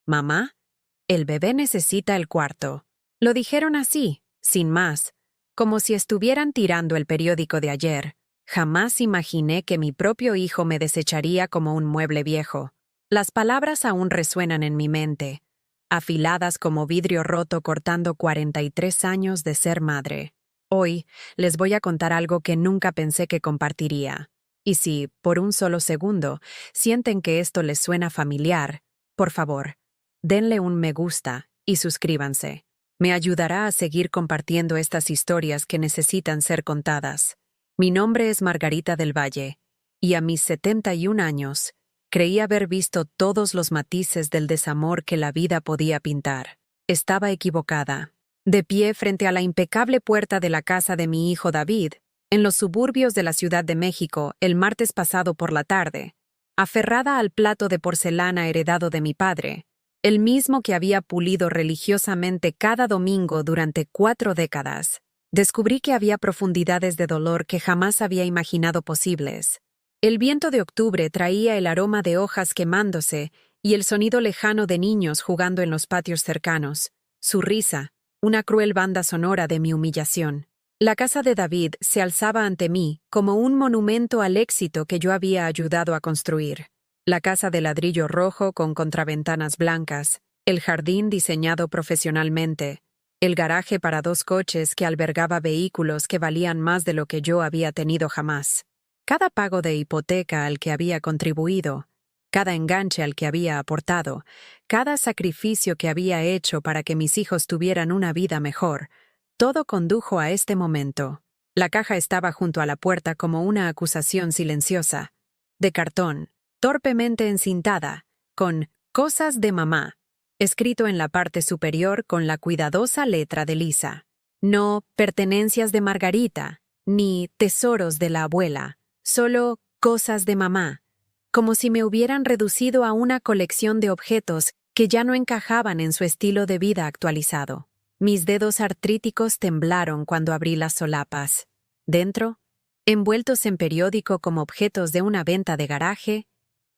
«Mamá, el bebé necesita el cuarto». Lo dijeron así, sin más, como si estuvieran tirando el periódico de ayer. Jamás imaginé que mi propio hijo me desecharía como un mueble viejo. Las palabras aún resuenan en mi mente, afiladas como vidrio roto cortando 43 años de ser madre. Hoy les voy a contar algo que nunca pensé que compartiría. Y si, por un solo segundo, sienten que esto les suena familiar, por favor, denle un me gusta y suscríbanse. Me ayudará a seguir compartiendo estas historias que necesitan ser contadas. Mi nombre es Margarita del Valle, y a mis 71 años, creí haber visto todos los matices del desamor que la vida podía pintar. Estaba equivocada. De pie frente a la impecable puerta de la casa de mi hijo David, en los suburbios de la Ciudad de México, el martes pasado por la tarde, aferrada al plato de porcelana heredado de mi padre, el mismo que había pulido religiosamente cada domingo durante 4 décadas, descubrí que había profundidades de dolor que jamás había imaginado posibles. El viento de octubre traía el aroma de hojas quemándose y el sonido lejano de niños jugando en los patios cercanos. Su risa, una cruel banda sonora de mi humillación. La casa de David se alzaba ante mí como un monumento al éxito que yo había ayudado a construir. La casa de ladrillo rojo con contraventanas blancas, el jardín diseñado profesionalmente, el garaje para 2 coches que albergaba vehículos que valían más de lo que yo había tenido jamás. Cada pago de hipoteca al que había contribuido, cada enganche al que había aportado, cada sacrificio que había hecho para que mis hijos tuvieran una vida mejor, todo condujo a este momento. La caja estaba junto a la puerta como una acusación silenciosa, de cartón, torpemente encintada, con «Cosas de mamá», escrito en la parte superior con la cuidadosa letra de Lisa. No «Pertenencias de Margarita», ni «Tesoros de la abuela», solo «Cosas de mamá», como si me hubieran reducido a una colección de objetos que ya no encajaban en su estilo de vida actualizado. Mis dedos artríticos temblaron cuando abrí las solapas. Dentro, envueltos en periódico como objetos de una venta de garaje,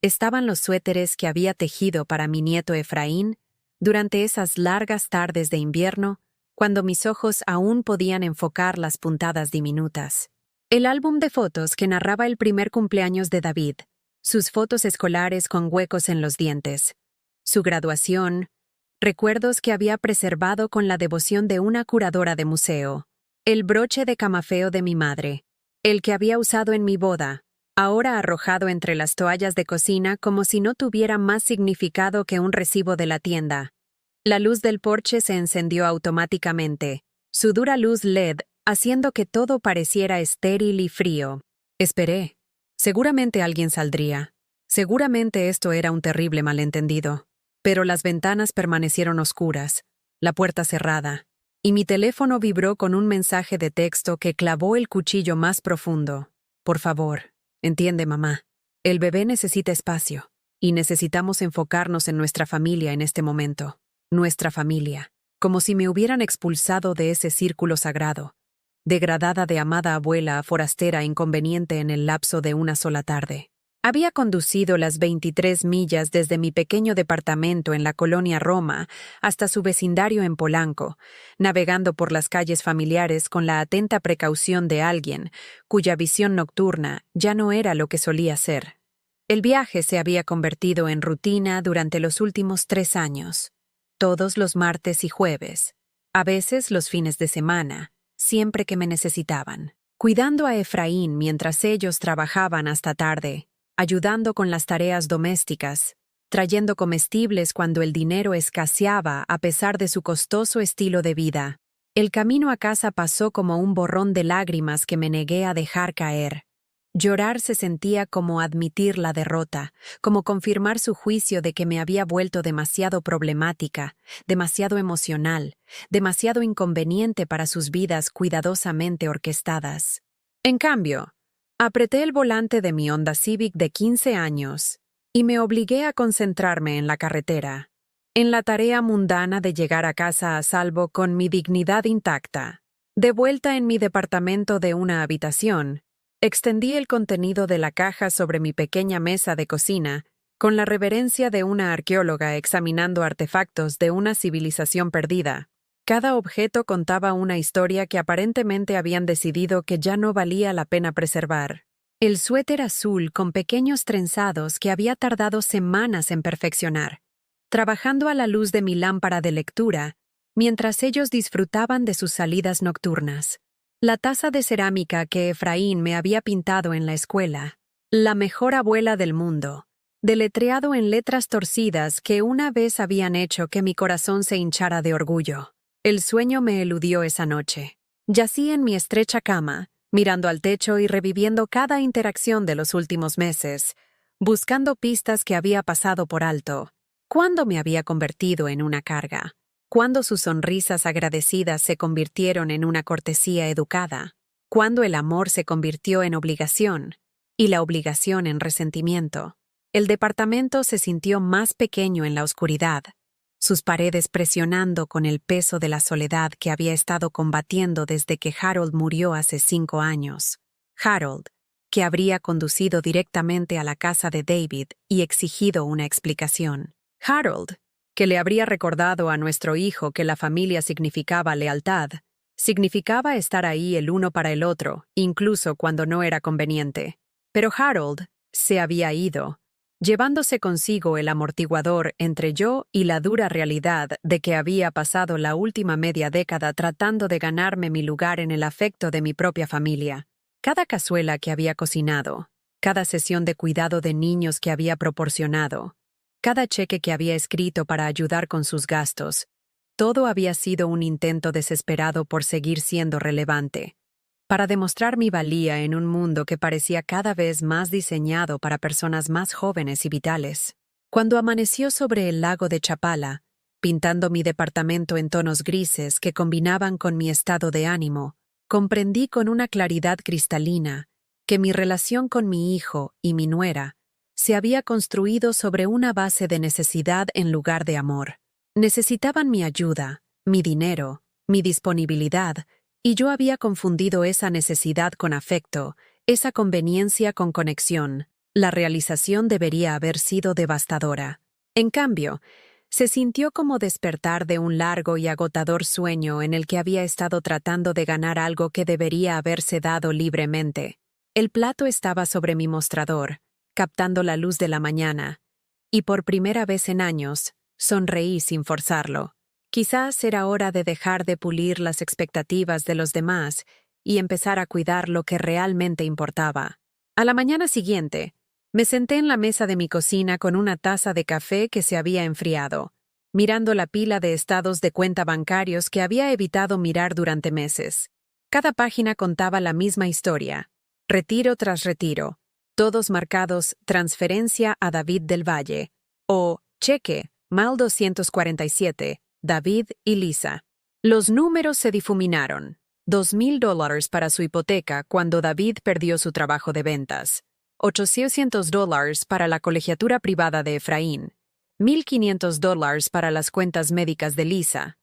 estaban los suéteres que había tejido para mi nieto Efraín durante esas largas tardes de invierno, cuando mis ojos aún podían enfocar las puntadas diminutas. El álbum de fotos que narraba el primer cumpleaños de David, sus fotos escolares con huecos en los dientes, su graduación, recuerdos que había preservado con la devoción de una curadora de museo, el broche de camafeo de mi madre, el que había usado en mi boda, ahora arrojado entre las toallas de cocina como si no tuviera más significado que un recibo de la tienda. La luz del porche se encendió automáticamente, su dura luz LED haciendo que todo pareciera estéril y frío. Esperé. Seguramente alguien saldría. Seguramente esto era un terrible malentendido. Pero las ventanas permanecieron oscuras, la puerta cerrada, y mi teléfono vibró con un mensaje de texto que clavó el cuchillo más profundo. Por favor, entiende, mamá. El bebé necesita espacio, y necesitamos enfocarnos en nuestra familia en este momento. Nuestra familia. Como si me hubieran expulsado de ese círculo sagrado, degradada de amada abuela a forastera inconveniente en el lapso de una sola tarde. Había conducido las 23 millas desde mi pequeño departamento en la colonia Roma hasta su vecindario en Polanco, navegando por las calles familiares con la atenta precaución de alguien cuya visión nocturna ya no era lo que solía ser. El viaje se había convertido en rutina durante los últimos 3 años, todos los martes y jueves, a veces los fines de semana, siempre que me necesitaban, cuidando a Efraín mientras ellos trabajaban hasta tarde, ayudando con las tareas domésticas, trayendo comestibles cuando el dinero escaseaba a pesar de su costoso estilo de vida. El camino a casa pasó como un borrón de lágrimas que me negué a dejar caer. Llorar se sentía como admitir la derrota, como confirmar su juicio de que me había vuelto demasiado problemática, demasiado emocional, demasiado inconveniente para sus vidas cuidadosamente orquestadas. En cambio, apreté el volante de mi Honda Civic de 15 años y me obligué a concentrarme en la carretera, en la tarea mundana de llegar a casa a salvo con mi dignidad intacta. De vuelta en mi departamento de una habitación, extendí el contenido de la caja sobre mi pequeña mesa de cocina con la reverencia de una arqueóloga examinando artefactos de una civilización perdida. Cada objeto contaba una historia que aparentemente habían decidido que ya no valía la pena preservar. El suéter azul con pequeños trenzados que había tardado semanas en perfeccionar, trabajando a la luz de mi lámpara de lectura, mientras ellos disfrutaban de sus salidas nocturnas. La taza de cerámica que Efraín me había pintado en la escuela, la mejor abuela del mundo, deletreado en letras torcidas que una vez habían hecho que mi corazón se hinchara de orgullo. El sueño me eludió esa noche. Yací en mi estrecha cama, mirando al techo y reviviendo cada interacción de los últimos meses, buscando pistas que había pasado por alto. ¿Cuándo me había convertido en una carga? ¿Cuándo sus sonrisas agradecidas se convirtieron en una cortesía educada? ¿Cuándo el amor se convirtió en obligación y la obligación en resentimiento? El departamento se sintió más pequeño en la oscuridad, sus paredes presionando con el peso de la soledad que había estado combatiendo desde que Harold murió hace 5 años. Harold, que habría conducido directamente a la casa de David y exigido una explicación. Harold, que le habría recordado a nuestro hijo que la familia significaba lealtad, significaba estar ahí el uno para el otro, incluso cuando no era conveniente. Pero Harold se había ido, llevándose consigo el amortiguador entre yo y la dura realidad de que había pasado la última media década tratando de ganarme mi lugar en el afecto de mi propia familia. Cada cazuela que había cocinado, cada sesión de cuidado de niños que había proporcionado, cada cheque que había escrito para ayudar con sus gastos, todo había sido un intento desesperado por seguir siendo relevante, para demostrar mi valía en un mundo que parecía cada vez más diseñado para personas más jóvenes y vitales. Cuando amaneció sobre el lago de Chapala, pintando mi departamento en tonos grises que combinaban con mi estado de ánimo, comprendí con una claridad cristalina que mi relación con mi hijo y mi nuera se había construido sobre una base de necesidad en lugar de amor. Necesitaban mi ayuda, mi dinero, mi disponibilidad, y yo había confundido esa necesidad con afecto, esa conveniencia con conexión. La realización debería haber sido devastadora. En cambio, se sintió como despertar de un largo y agotador sueño en el que había estado tratando de ganar algo que debería haberse dado libremente. El plato estaba sobre mi mostrador, captando la luz de la mañana, y por primera vez en años, sonreí sin forzarlo. Quizás era hora de dejar de pulir las expectativas de los demás y empezar a cuidar lo que realmente importaba. A la mañana siguiente, me senté en la mesa de mi cocina con una taza de café que se había enfriado, mirando la pila de estados de cuenta bancarios que había evitado mirar durante meses. Cada página contaba la misma historia, retiro tras retiro, todos marcados transferencia a David del Valle, o cheque, mal 247, David y Lisa. Los números se difuminaron. $2,000 para su hipoteca cuando David perdió su trabajo de ventas. $800 para la colegiatura privada de Efraín. $1,500 para las cuentas médicas de Lisa.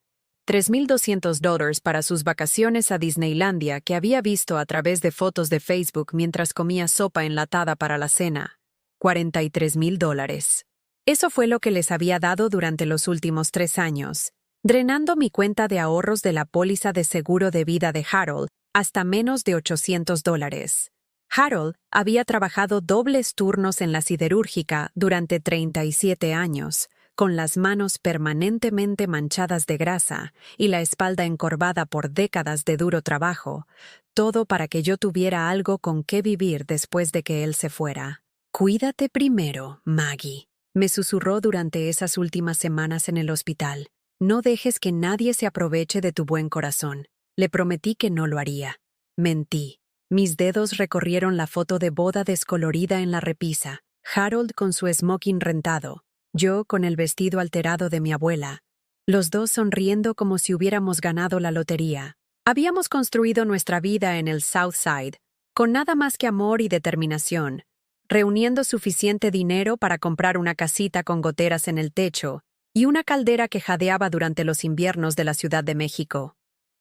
$3,200 para sus vacaciones a Disneylandia que había visto a través de fotos de Facebook mientras comía sopa enlatada para la cena. $43,000. Eso fue lo que les había dado durante los últimos 3 años, drenando mi cuenta de ahorros de la póliza de seguro de vida de Harold hasta menos de $800. Harold había trabajado dobles turnos en la siderúrgica durante 37 años, con las manos permanentemente manchadas de grasa y la espalda encorvada por décadas de duro trabajo, todo para que yo tuviera algo con qué vivir después de que él se fuera. «Cuídate primero, Maggie», me susurró durante esas últimas semanas en el hospital. «No dejes que nadie se aproveche de tu buen corazón». Le prometí que no lo haría. Mentí. Mis dedos recorrieron la foto de boda descolorida en la repisa, Harold con su smoking rentado, yo con el vestido alterado de mi abuela, los dos sonriendo como si hubiéramos ganado la lotería. Habíamos construido nuestra vida en el South Side, con nada más que amor y determinación, reuniendo suficiente dinero para comprar una casita con goteras en el techo y una caldera que jadeaba durante los inviernos de la Ciudad de México.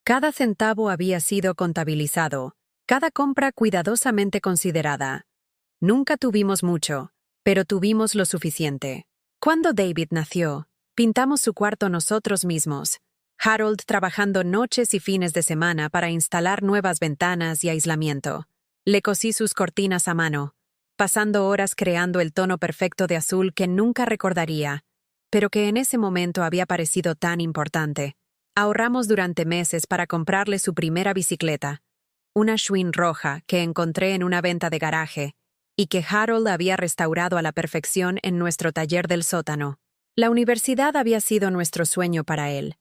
Cada centavo había sido contabilizado, cada compra cuidadosamente considerada. Nunca tuvimos mucho, pero tuvimos lo suficiente. Cuando David nació, pintamos su cuarto nosotros mismos. Harold trabajando noches y fines de semana para instalar nuevas ventanas y aislamiento. Le cosí sus cortinas a mano, pasando horas creando el tono perfecto de azul que nunca recordaría, pero que en ese momento había parecido tan importante. Ahorramos durante meses para comprarle su primera bicicleta, una Schwinn roja que encontré en una venta de garaje y que Harold había restaurado a la perfección en nuestro taller del sótano. La universidad había sido nuestro sueño para él,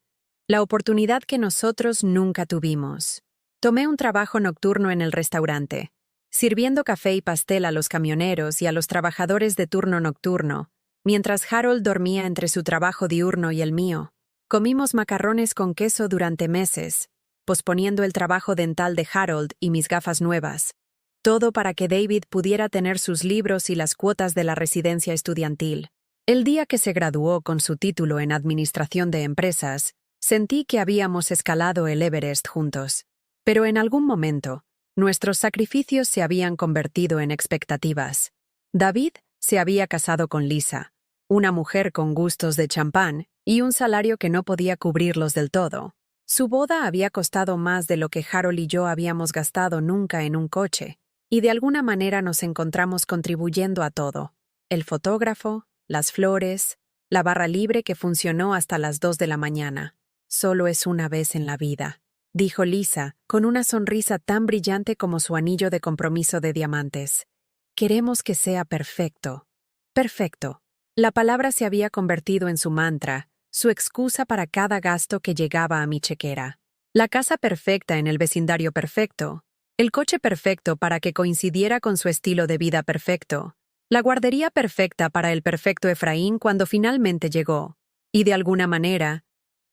la oportunidad que nosotros nunca tuvimos. Tomé un trabajo nocturno en el restaurante, sirviendo café y pastel a los camioneros y a los trabajadores de turno nocturno, mientras Harold dormía entre su trabajo diurno y el mío. Comimos macarrones con queso durante meses, posponiendo el trabajo dental de Harold y mis gafas nuevas. Todo para que David pudiera tener sus libros y las cuotas de la residencia estudiantil. El día que se graduó con su título en Administración de Empresas, sentí que habíamos escalado el Everest juntos. Pero en algún momento, nuestros sacrificios se habían convertido en expectativas. David se había casado con Lisa, una mujer con gustos de champán y un salario que no podía cubrirlos del todo. Su boda había costado más de lo que Harold y yo habíamos gastado nunca en un coche, y de alguna manera nos encontramos contribuyendo a todo. El fotógrafo, las flores, la barra libre que funcionó hasta las 2 de la mañana. Solo es una vez en la vida, dijo Lisa, con una sonrisa tan brillante como su anillo de compromiso de diamantes. Queremos que sea perfecto. Perfecto. La palabra se había convertido en su mantra, su excusa para cada gasto que llegaba a mi chequera. La casa perfecta en el vecindario perfecto, el coche perfecto para que coincidiera con su estilo de vida perfecto, la guardería perfecta para el perfecto Efraín cuando finalmente llegó. Y de alguna manera,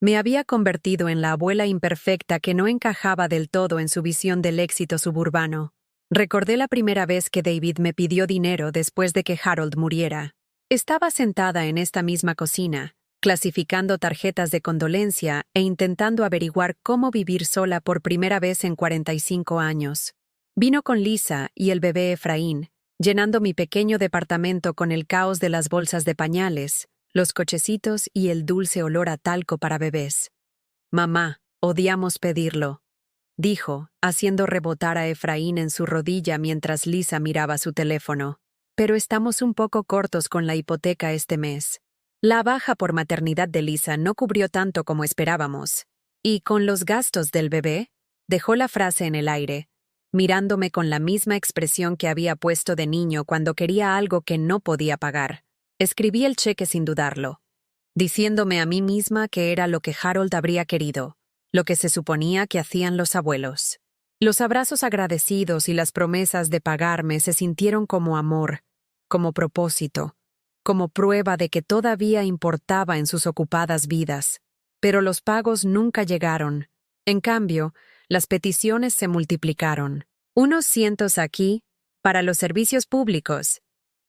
me había convertido en la abuela imperfecta que no encajaba del todo en su visión del éxito suburbano. Recordé la primera vez que David me pidió dinero después de que Harold muriera. Estaba sentada en esta misma cocina, clasificando tarjetas de condolencia e intentando averiguar cómo vivir sola por primera vez en 45 años. Vino con Lisa y el bebé Efraín, llenando mi pequeño departamento con el caos de las bolsas de pañales, los cochecitos y el dulce olor a talco para bebés. «Mamá, odiamos pedirlo», dijo, haciendo rebotar a Efraín en su rodilla mientras Lisa miraba su teléfono. «Pero estamos un poco cortos con la hipoteca este mes». La baja por maternidad de Lisa no cubrió tanto como esperábamos. ¿Y con los gastos del bebé? Dejó la frase en el aire, mirándome con la misma expresión que había puesto de niño cuando quería algo que no podía pagar. Escribí el cheque sin dudarlo, diciéndome a mí misma que era lo que Harold habría querido, lo que se suponía que hacían los abuelos. Los abrazos agradecidos y las promesas de pagarme se sintieron como amor, como propósito, como prueba de que todavía importaba en sus ocupadas vidas. Pero los pagos nunca llegaron. En cambio, las peticiones se multiplicaron. Unos cientos aquí, para los servicios públicos,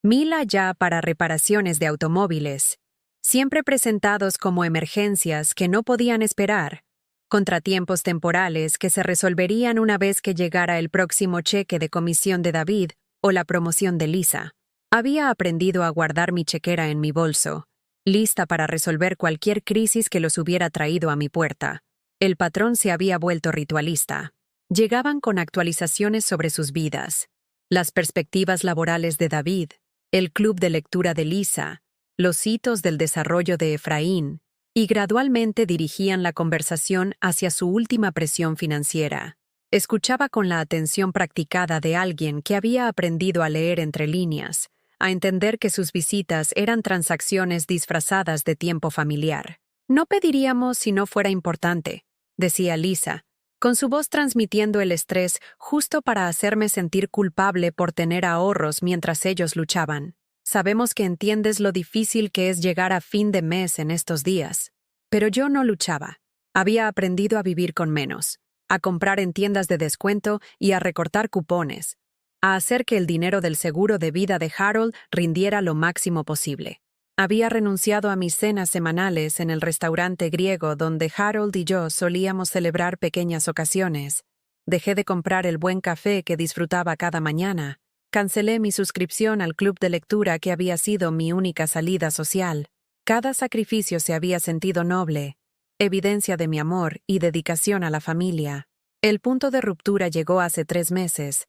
1000 allá para reparaciones de automóviles, siempre presentados como emergencias que no podían esperar, contratiempos temporales que se resolverían una vez que llegara el próximo cheque de comisión de David o la promoción de Lisa. Había aprendido a guardar mi chequera en mi bolso, lista para resolver cualquier crisis que los hubiera traído a mi puerta. El patrón se había vuelto ritualista. Llegaban con actualizaciones sobre sus vidas, las perspectivas laborales de David, el club de lectura de Lisa, los hitos del desarrollo de Efraín, y gradualmente dirigían la conversación hacia su última presión financiera. Escuchaba con la atención practicada de alguien que había aprendido a leer entre líneas, a entender que sus visitas eran transacciones disfrazadas de tiempo familiar. «No pediríamos si no fuera importante», decía Lisa, con su voz transmitiendo el estrés justo para hacerme sentir culpable por tener ahorros mientras ellos luchaban. «Sabemos que entiendes lo difícil que es llegar a fin de mes en estos días». Pero yo no luchaba. Había aprendido a vivir con menos, a comprar en tiendas de descuento y a recortar cupones, a hacer que el dinero del seguro de vida de Harold rindiera lo máximo posible. Había renunciado a mis cenas semanales en el restaurante griego donde Harold y yo solíamos celebrar pequeñas ocasiones. Dejé de comprar el buen café que disfrutaba cada mañana, Cancelé mi suscripción al club de lectura que había sido mi única salida social. Cada sacrificio se había sentido noble, evidencia de mi amor y dedicación a la familia. El punto de ruptura llegó hace 3 meses,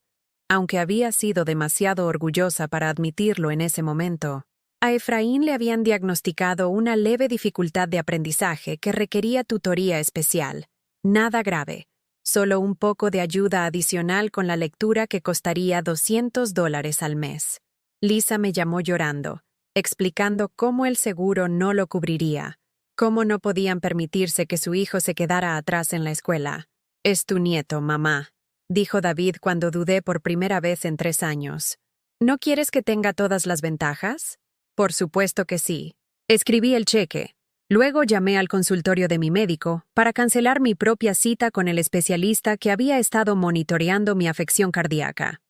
aunque había sido demasiado orgullosa para admitirlo en ese momento. A Efraín le habían diagnosticado una leve dificultad de aprendizaje que requería tutoría especial. Nada grave, solo un poco de ayuda adicional con la lectura que costaría $200 al mes. Lisa me llamó llorando, explicando cómo el seguro no lo cubriría, cómo no podían permitirse que su hijo se quedara atrás en la escuela. «Es tu nieto, mamá», dijo David cuando dudé por primera vez en 3 años. «¿No quieres que tenga todas las ventajas?» Por supuesto que sí. Escribí el cheque. Luego llamé al consultorio de mi médico para cancelar mi propia cita con el especialista que había estado monitoreando mi afección cardíaca.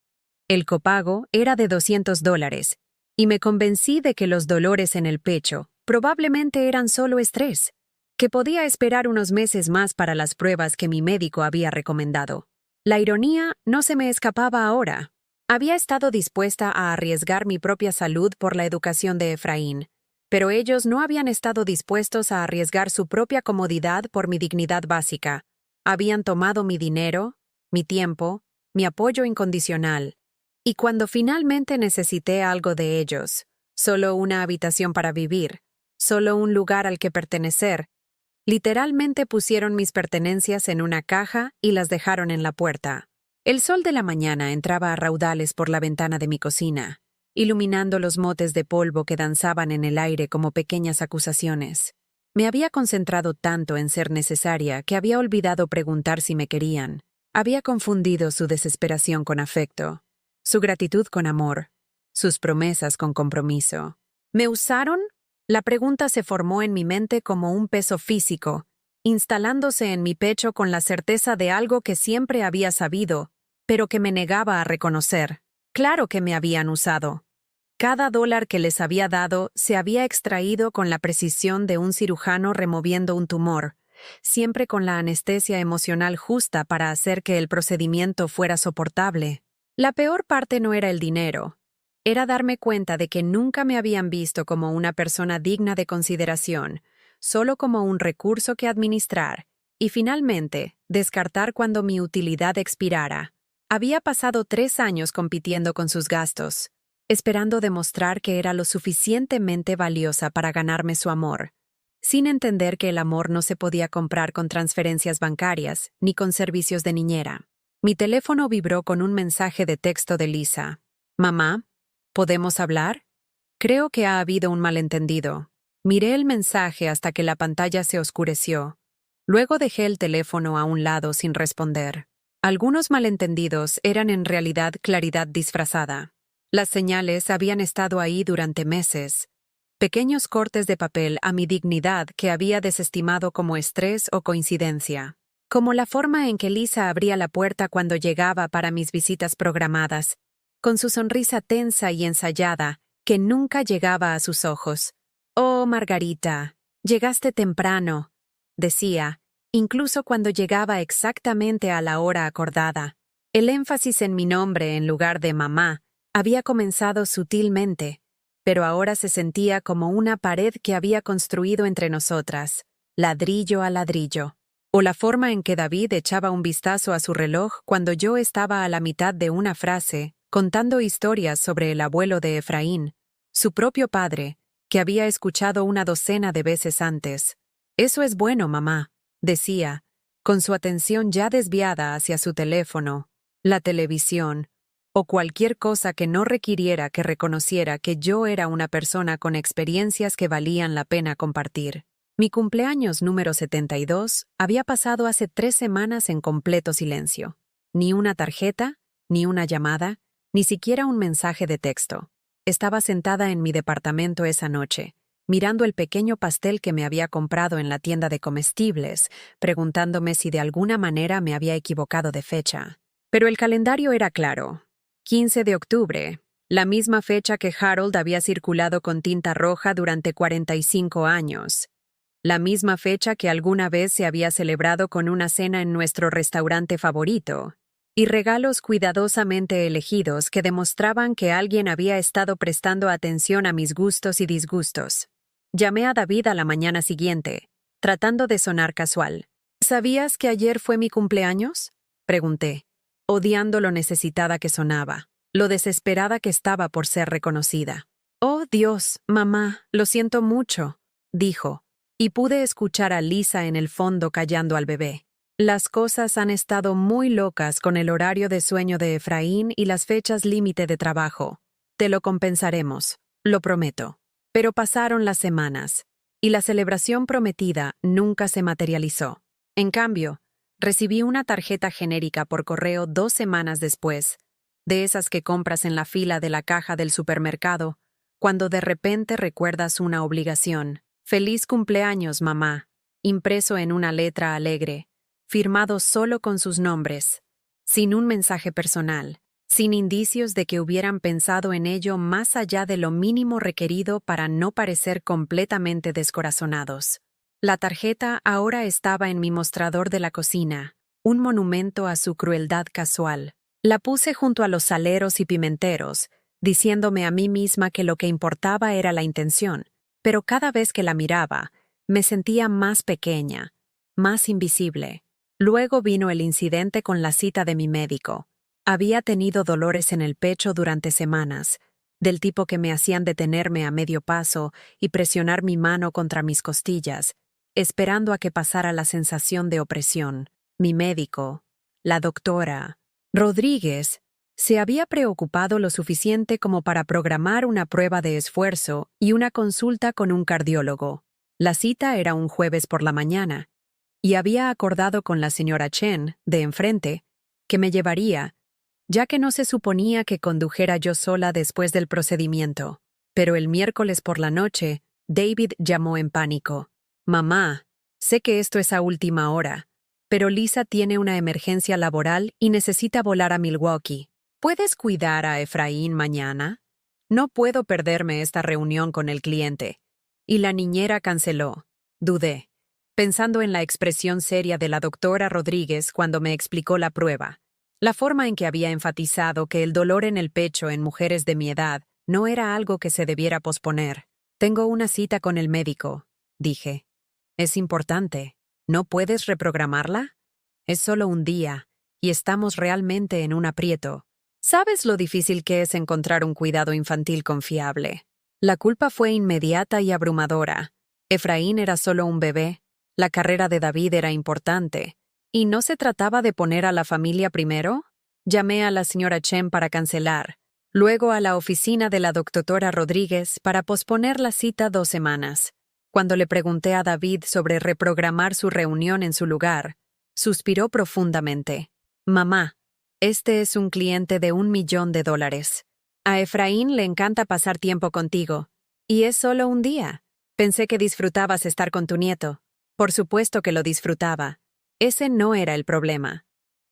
El copago era de $200 y me convencí de que los dolores en el pecho probablemente eran solo estrés, que podía esperar unos meses más para las pruebas que mi médico había recomendado. La ironía no se me escapaba ahora. Había estado dispuesta a arriesgar mi propia salud por la educación de Efraín, pero ellos no habían estado dispuestos a arriesgar su propia comodidad por mi dignidad básica. Habían tomado mi dinero, mi tiempo, mi apoyo incondicional. Y cuando finalmente necesité algo de ellos, solo una habitación para vivir, solo un lugar al que pertenecer, literalmente pusieron mis pertenencias en una caja y las dejaron en la puerta. El sol de la mañana entraba a raudales por la ventana de mi cocina, iluminando los motes de polvo que danzaban en el aire como pequeñas acusaciones. Me había concentrado tanto en ser necesaria que había olvidado preguntar si me querían. Había confundido su desesperación con afecto, su gratitud con amor, sus promesas con compromiso. ¿Me usaron? La pregunta se formó en mi mente como un peso físico, instalándose en mi pecho con la certeza de algo que siempre había sabido, pero que me negaba a reconocer. Claro que me habían usado. Cada dólar que les había dado se había extraído con la precisión de un cirujano removiendo un tumor, siempre con la anestesia emocional justa para hacer que el procedimiento fuera soportable. La peor parte no era el dinero. Era darme cuenta de que nunca me habían visto como una persona digna de consideración, solo como un recurso que administrar, y finalmente, descartar cuando mi utilidad expirara. Había pasado 3 años compitiendo con sus gastos, esperando demostrar que era lo suficientemente valiosa para ganarme su amor, sin entender que el amor no se podía comprar con transferencias bancarias ni con servicios de niñera. Mi teléfono vibró con un mensaje de texto de Lisa. «Mamá, ¿podemos hablar? Creo que ha habido un malentendido». Miré el mensaje hasta que la pantalla se oscureció. Luego dejé el teléfono a un lado sin responder. Algunos malentendidos eran en realidad claridad disfrazada. Las señales habían estado ahí durante meses. Pequeños cortes de papel a mi dignidad que había desestimado como estrés o coincidencia. Como la forma en que Lisa abría la puerta cuando llegaba para mis visitas programadas, con su sonrisa tensa y ensayada, que nunca llegaba a sus ojos. «Oh, Margarita, llegaste temprano», decía, incluso cuando llegaba exactamente a la hora acordada. El énfasis en mi nombre en lugar de mamá había comenzado sutilmente, pero ahora se sentía como una pared que había construido entre nosotras, ladrillo a ladrillo. O la forma en que David echaba un vistazo a su reloj cuando yo estaba a la mitad de una frase, contando historias sobre el abuelo de Efraín, su propio padre, que había escuchado una docena de veces antes. «Eso es bueno, mamá», decía, con su atención ya desviada hacia su teléfono, la televisión, o cualquier cosa que no requiriera que reconociera que yo era una persona con experiencias que valían la pena compartir. Mi cumpleaños número 72 había pasado hace 3 semanas en completo silencio. Ni una tarjeta, ni una llamada, ni siquiera un mensaje de texto. Estaba sentada en mi departamento esa noche, mirando el pequeño pastel que me había comprado en la tienda de comestibles, preguntándome si de alguna manera me había equivocado de fecha. Pero el calendario era claro. 15 de octubre, la misma fecha que Harold había circulado con tinta roja durante 45 años. La misma fecha que alguna vez se había celebrado con una cena en nuestro restaurante favorito. y regalos cuidadosamente elegidos que demostraban que alguien había estado prestando atención a mis gustos y disgustos. Llamé a David a la mañana siguiente, tratando de sonar casual. ¿Sabías que ayer fue mi cumpleaños?, pregunté, odiando lo necesitada que sonaba, lo desesperada que estaba por ser reconocida. «Oh, Dios, mamá, lo siento mucho», dijo, y pude escuchar a Lisa en el fondo callando al bebé. Las cosas han estado muy locas con el horario de sueño de Efraín y las fechas límite de trabajo. Te lo compensaremos, lo prometo. Pero pasaron las semanas, y la celebración prometida nunca se materializó. En cambio, recibí una tarjeta genérica por correo 2 semanas después, de esas que compras en la fila de la caja del supermercado, cuando de repente recuerdas una obligación. «Feliz cumpleaños, mamá», impreso en una letra alegre, firmado solo con sus nombres, sin un mensaje personal, sin indicios de que hubieran pensado en ello más allá de lo mínimo requerido para no parecer completamente descorazonados. La tarjeta ahora estaba en mi mostrador de la cocina, un monumento a su crueldad casual. La puse junto a los saleros y pimenteros, diciéndome a mí misma que lo que importaba era la intención, pero cada vez que la miraba, me sentía más pequeña, más invisible. Luego vino el incidente con la cita de mi médico. Había tenido dolores en el pecho durante semanas, del tipo que me hacían detenerme a medio paso y presionar mi mano contra mis costillas, esperando a que pasara la sensación de opresión. Mi médico, la doctora Rodríguez, se había preocupado lo suficiente como para programar una prueba de esfuerzo y una consulta con un cardiólogo. La cita era un jueves por la mañana, y había acordado con la señora Chen, de enfrente, que me llevaría, ya que no se suponía que condujera yo sola después del procedimiento. Pero el miércoles por la noche, David llamó en pánico. «Mamá, sé que esto es a última hora, pero Lisa tiene una emergencia laboral y necesita volar a Milwaukee. ¿Puedes cuidar a Efraín mañana? No puedo perderme esta reunión con el cliente». Y la niñera canceló. Dudé, pensando en la expresión seria de la doctora Rodríguez cuando me explicó la prueba. La forma en que había enfatizado que el dolor en el pecho en mujeres de mi edad no era algo que se debiera posponer. «Tengo una cita con el médico», dije. «Es importante. ¿No puedes reprogramarla? Es solo un día, y estamos realmente en un aprieto. ¿Sabes lo difícil que es encontrar un cuidado infantil confiable?» La culpa fue inmediata y abrumadora. Efraín era solo un bebé, la carrera de David era importante. ¿Y no se trataba de poner a la familia primero? Llamé a la señora Chen para cancelar, luego a la oficina de la doctora Rodríguez para posponer la cita 2 semanas. Cuando le pregunté a David sobre reprogramar su reunión en su lugar, suspiró profundamente. «Mamá, este es un cliente de $1.000.000. A Efraín le encanta pasar tiempo contigo, y es solo un día. Pensé que disfrutabas estar con tu nieto». Por supuesto que lo disfrutaba. Ese no era el problema.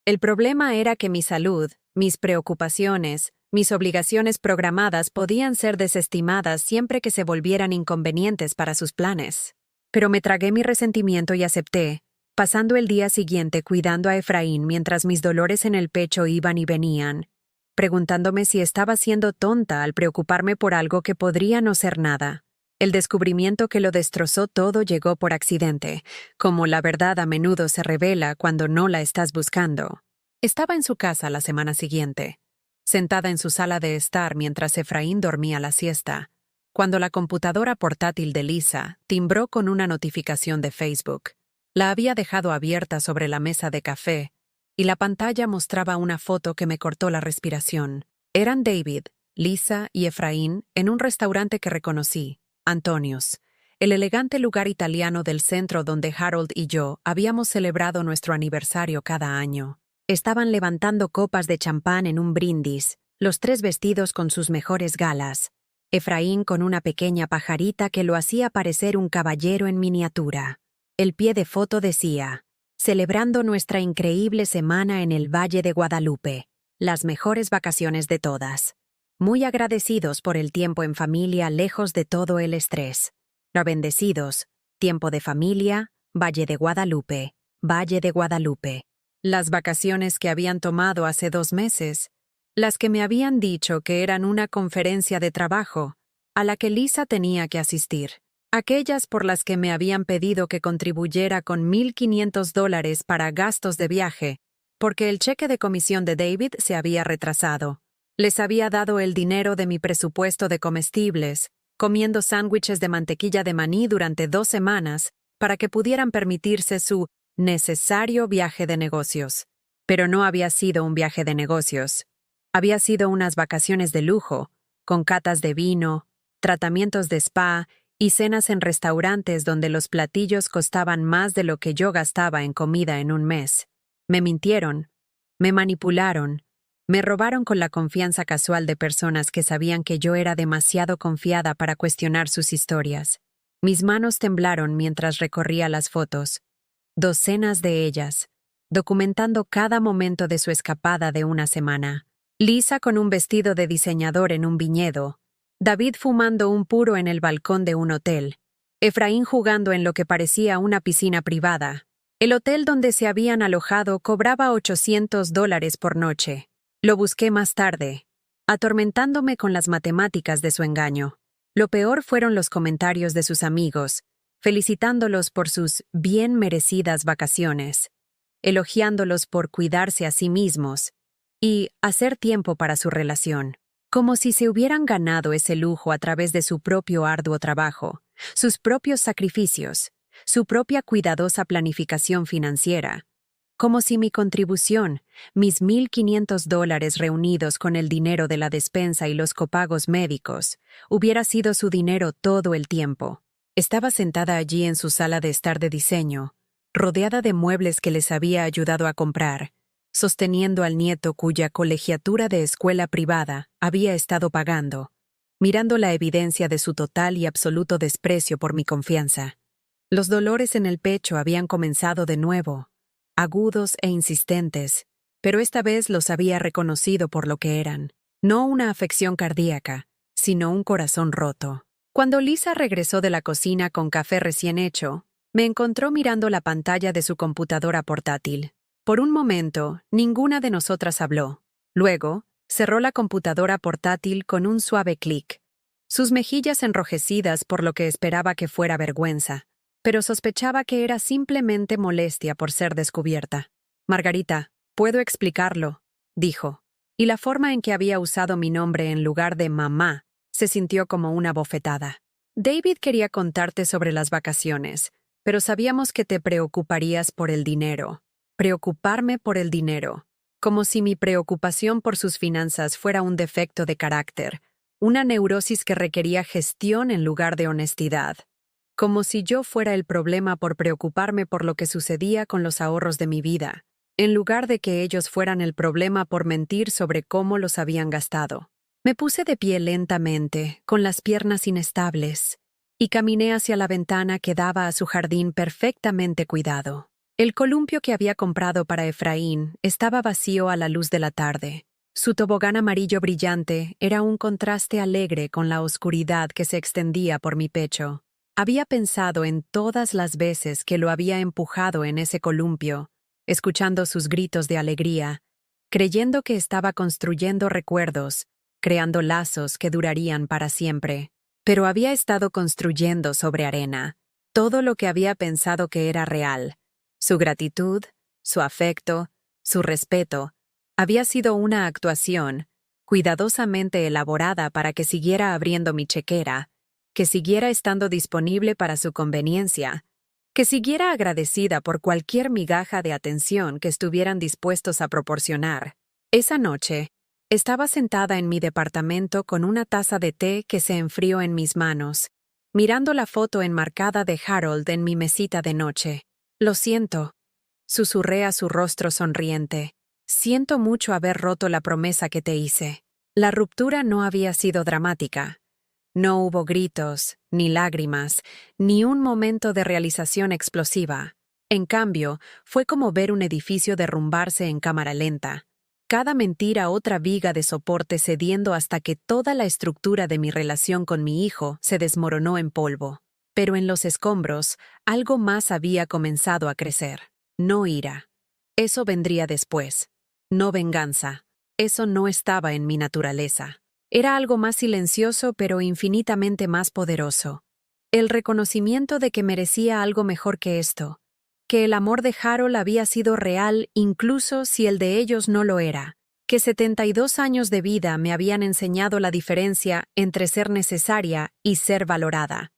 El problema era que mi salud, mis preocupaciones, mis obligaciones programadas podían ser desestimadas siempre que se volvieran inconvenientes para sus planes. Pero me tragué mi resentimiento y acepté, pasando el día siguiente cuidando a Efraín mientras mis dolores en el pecho iban y venían, preguntándome si estaba siendo tonta al preocuparme por algo que podría no ser nada. El descubrimiento que lo destrozó todo llegó por accidente, como la verdad a menudo se revela cuando no la estás buscando. Estaba en su casa la semana siguiente, sentada en su sala de estar mientras Efraín dormía la siesta, cuando la computadora portátil de Lisa timbró con una notificación de Facebook. La había dejado abierta sobre la mesa de café, y la pantalla mostraba una foto que me cortó la respiración. Eran David, Lisa y Efraín en un restaurante que reconocí, Antonius, el elegante lugar italiano del centro donde Harold y yo habíamos celebrado nuestro aniversario cada año. Estaban levantando copas de champán en un brindis, los 3 vestidos con sus mejores galas. Efraín con una pequeña pajarita que lo hacía parecer un caballero en miniatura. El pie de foto decía: «Celebrando nuestra increíble semana en el Valle de Guadalupe, las mejores vacaciones de todas. Muy agradecidos por el tiempo en familia lejos de todo el estrés. Bendecidos, tiempo de familia, Valle de Guadalupe, Valle de Guadalupe». las vacaciones que habían tomado hace 2 meses, las que me habían dicho que eran una conferencia de trabajo a la que Lisa tenía que asistir, aquellas por las que me habían pedido que contribuyera con $1,500 para gastos de viaje, porque el cheque de comisión de David se había retrasado. Les había dado el dinero de mi presupuesto de comestibles, comiendo sándwiches de mantequilla de maní durante 2 semanas, para que pudieran permitirse su necesario viaje de negocios. Pero no había sido un viaje de negocios. Había sido unas vacaciones de lujo, con catas de vino, tratamientos de spa y cenas en restaurantes donde los platillos costaban más de lo que yo gastaba en comida en un mes. Me mintieron, me manipularon, me robaron con la confianza casual de personas que sabían que yo era demasiado confiada para cuestionar sus historias. Mis manos temblaron mientras recorría las fotos, docenas de ellas, documentando cada momento de su escapada de una semana. Lisa con un vestido de diseñador en un viñedo, David fumando un puro en el balcón de un hotel, Efraín jugando en lo que parecía una piscina privada. El hotel donde se habían alojado cobraba $800 por noche. Lo busqué más tarde, atormentándome con las matemáticas de su engaño. Lo peor fueron los comentarios de sus amigos, felicitándolos por sus bien merecidas vacaciones, elogiándolos por cuidarse a sí mismos y hacer tiempo para su relación, como si se hubieran ganado ese lujo a través de su propio arduo trabajo, sus propios sacrificios, su propia cuidadosa planificación financiera, como si mi contribución, mis $1,500 reunidos con el dinero de la despensa y los copagos médicos, hubiera sido su dinero todo el tiempo. Estaba sentada allí en su sala de estar de diseño, rodeada de muebles que les había ayudado a comprar, sosteniendo al nieto cuya colegiatura de escuela privada había estado pagando, mirando la evidencia de su total y absoluto desprecio por mi confianza. Los dolores en el pecho habían comenzado de nuevo, agudos e insistentes, pero esta vez los había reconocido por lo que eran, no una afección cardíaca, sino un corazón roto. Cuando Lisa regresó de la cocina con café recién hecho, me encontró mirando la pantalla de su computadora portátil. Por un momento, ninguna de nosotras habló. Luego, cerró la computadora portátil con un suave clic. Sus mejillas enrojecidas por lo que esperaba que fuera vergüenza, pero sospechaba que era simplemente molestia por ser descubierta. «Margarita, puedo explicarlo», dijo, y la forma en que había usado mi nombre en lugar de mamá se sintió como una bofetada. «David quería contarte sobre las vacaciones, pero sabíamos que te preocuparías por el dinero. Preocuparme por el dinero, como si mi preocupación por sus finanzas fuera un defecto de carácter, una neurosis que requería gestión en lugar de honestidad. Como si yo fuera el problema por preocuparme por lo que sucedía con los ahorros de mi vida, en lugar de que ellos fueran el problema por mentir sobre cómo los habían gastado. Me puse de pie lentamente, con las piernas inestables, y caminé hacia la ventana que daba a su jardín perfectamente cuidado. El columpio que había comprado para Efraín estaba vacío a la luz de la tarde. Su tobogán amarillo brillante era un contraste alegre con la oscuridad que se extendía por mi pecho. Había pensado en todas las veces que lo había empujado en ese columpio, escuchando sus gritos de alegría, creyendo que estaba construyendo recuerdos, creando lazos que durarían para siempre. Pero había estado construyendo sobre arena todo lo que había pensado que era real. Su gratitud, su afecto, su respeto, había sido una actuación cuidadosamente elaborada para que siguiera abriendo mi chequera, que siguiera estando disponible para su conveniencia, que siguiera agradecida por cualquier migaja de atención que estuvieran dispuestos a proporcionar. Esa noche, estaba sentada en mi departamento con una taza de té que se enfrió en mis manos, mirando la foto enmarcada de Harold en mi mesita de noche. «Lo siento», susurré a su rostro sonriente. «Siento mucho haber roto la promesa que te hice». La ruptura no había sido dramática. No hubo gritos, ni lágrimas, ni un momento de realización explosiva. En cambio, fue como ver un edificio derrumbarse en cámara lenta. Cada mentira otra viga de soporte cediendo hasta que toda la estructura de mi relación con mi hijo se desmoronó en polvo. Pero en los escombros, algo más había comenzado a crecer. No ira. Eso vendría después. No venganza. Eso no estaba en mi naturaleza. Era algo más silencioso pero infinitamente más poderoso. El reconocimiento de que merecía algo mejor que esto. Que el amor de Harold había sido real incluso si el de ellos no lo era. Que 72 años de vida me habían enseñado la diferencia entre ser necesaria y ser valorada.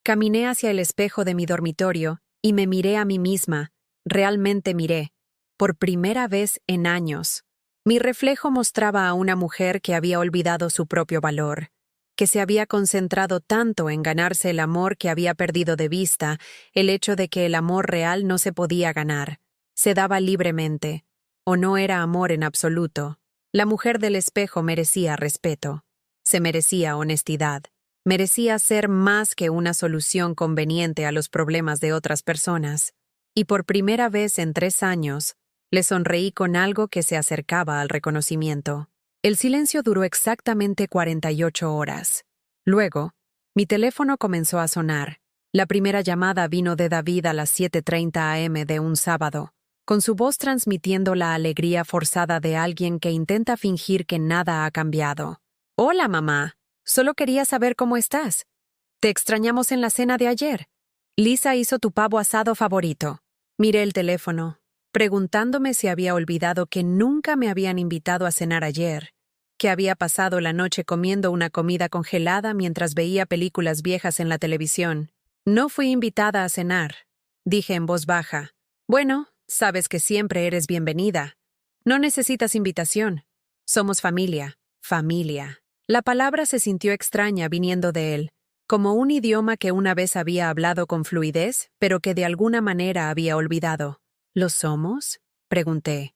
Caminé hacia el espejo de mi dormitorio y me miré a mí misma. Realmente miré. Por primera vez en años. Mi reflejo mostraba a una mujer que había olvidado su propio valor, que se había concentrado tanto en ganarse el amor que había perdido de vista el hecho de que el amor real no se podía ganar, se daba libremente, o no era amor en absoluto. La mujer del espejo merecía respeto, se merecía honestidad, merecía ser más que una solución conveniente a los problemas de otras personas. Y por primera vez en 3 años, le sonreí con algo que se acercaba al reconocimiento. El silencio duró exactamente 48 horas. Luego, mi teléfono comenzó a sonar. La primera llamada vino de David a las 7:30 am de un sábado, con su voz transmitiendo la alegría forzada de alguien que intenta fingir que nada ha cambiado. «Hola, mamá. Solo quería saber cómo estás. Te extrañamos en la cena de ayer. Lisa hizo tu pavo asado favorito». Miré el teléfono, preguntándome si había olvidado que nunca me habían invitado a cenar ayer, que había pasado la noche comiendo una comida congelada mientras veía películas viejas en la televisión. «No fui invitada a cenar», dije en voz baja. «Bueno, sabes que siempre eres bienvenida. No necesitas invitación. Somos familia». Familia. La palabra se sintió extraña viniendo de él, como un idioma que una vez había hablado con fluidez, pero que de alguna manera había olvidado. ¿Lo somos?, pregunté.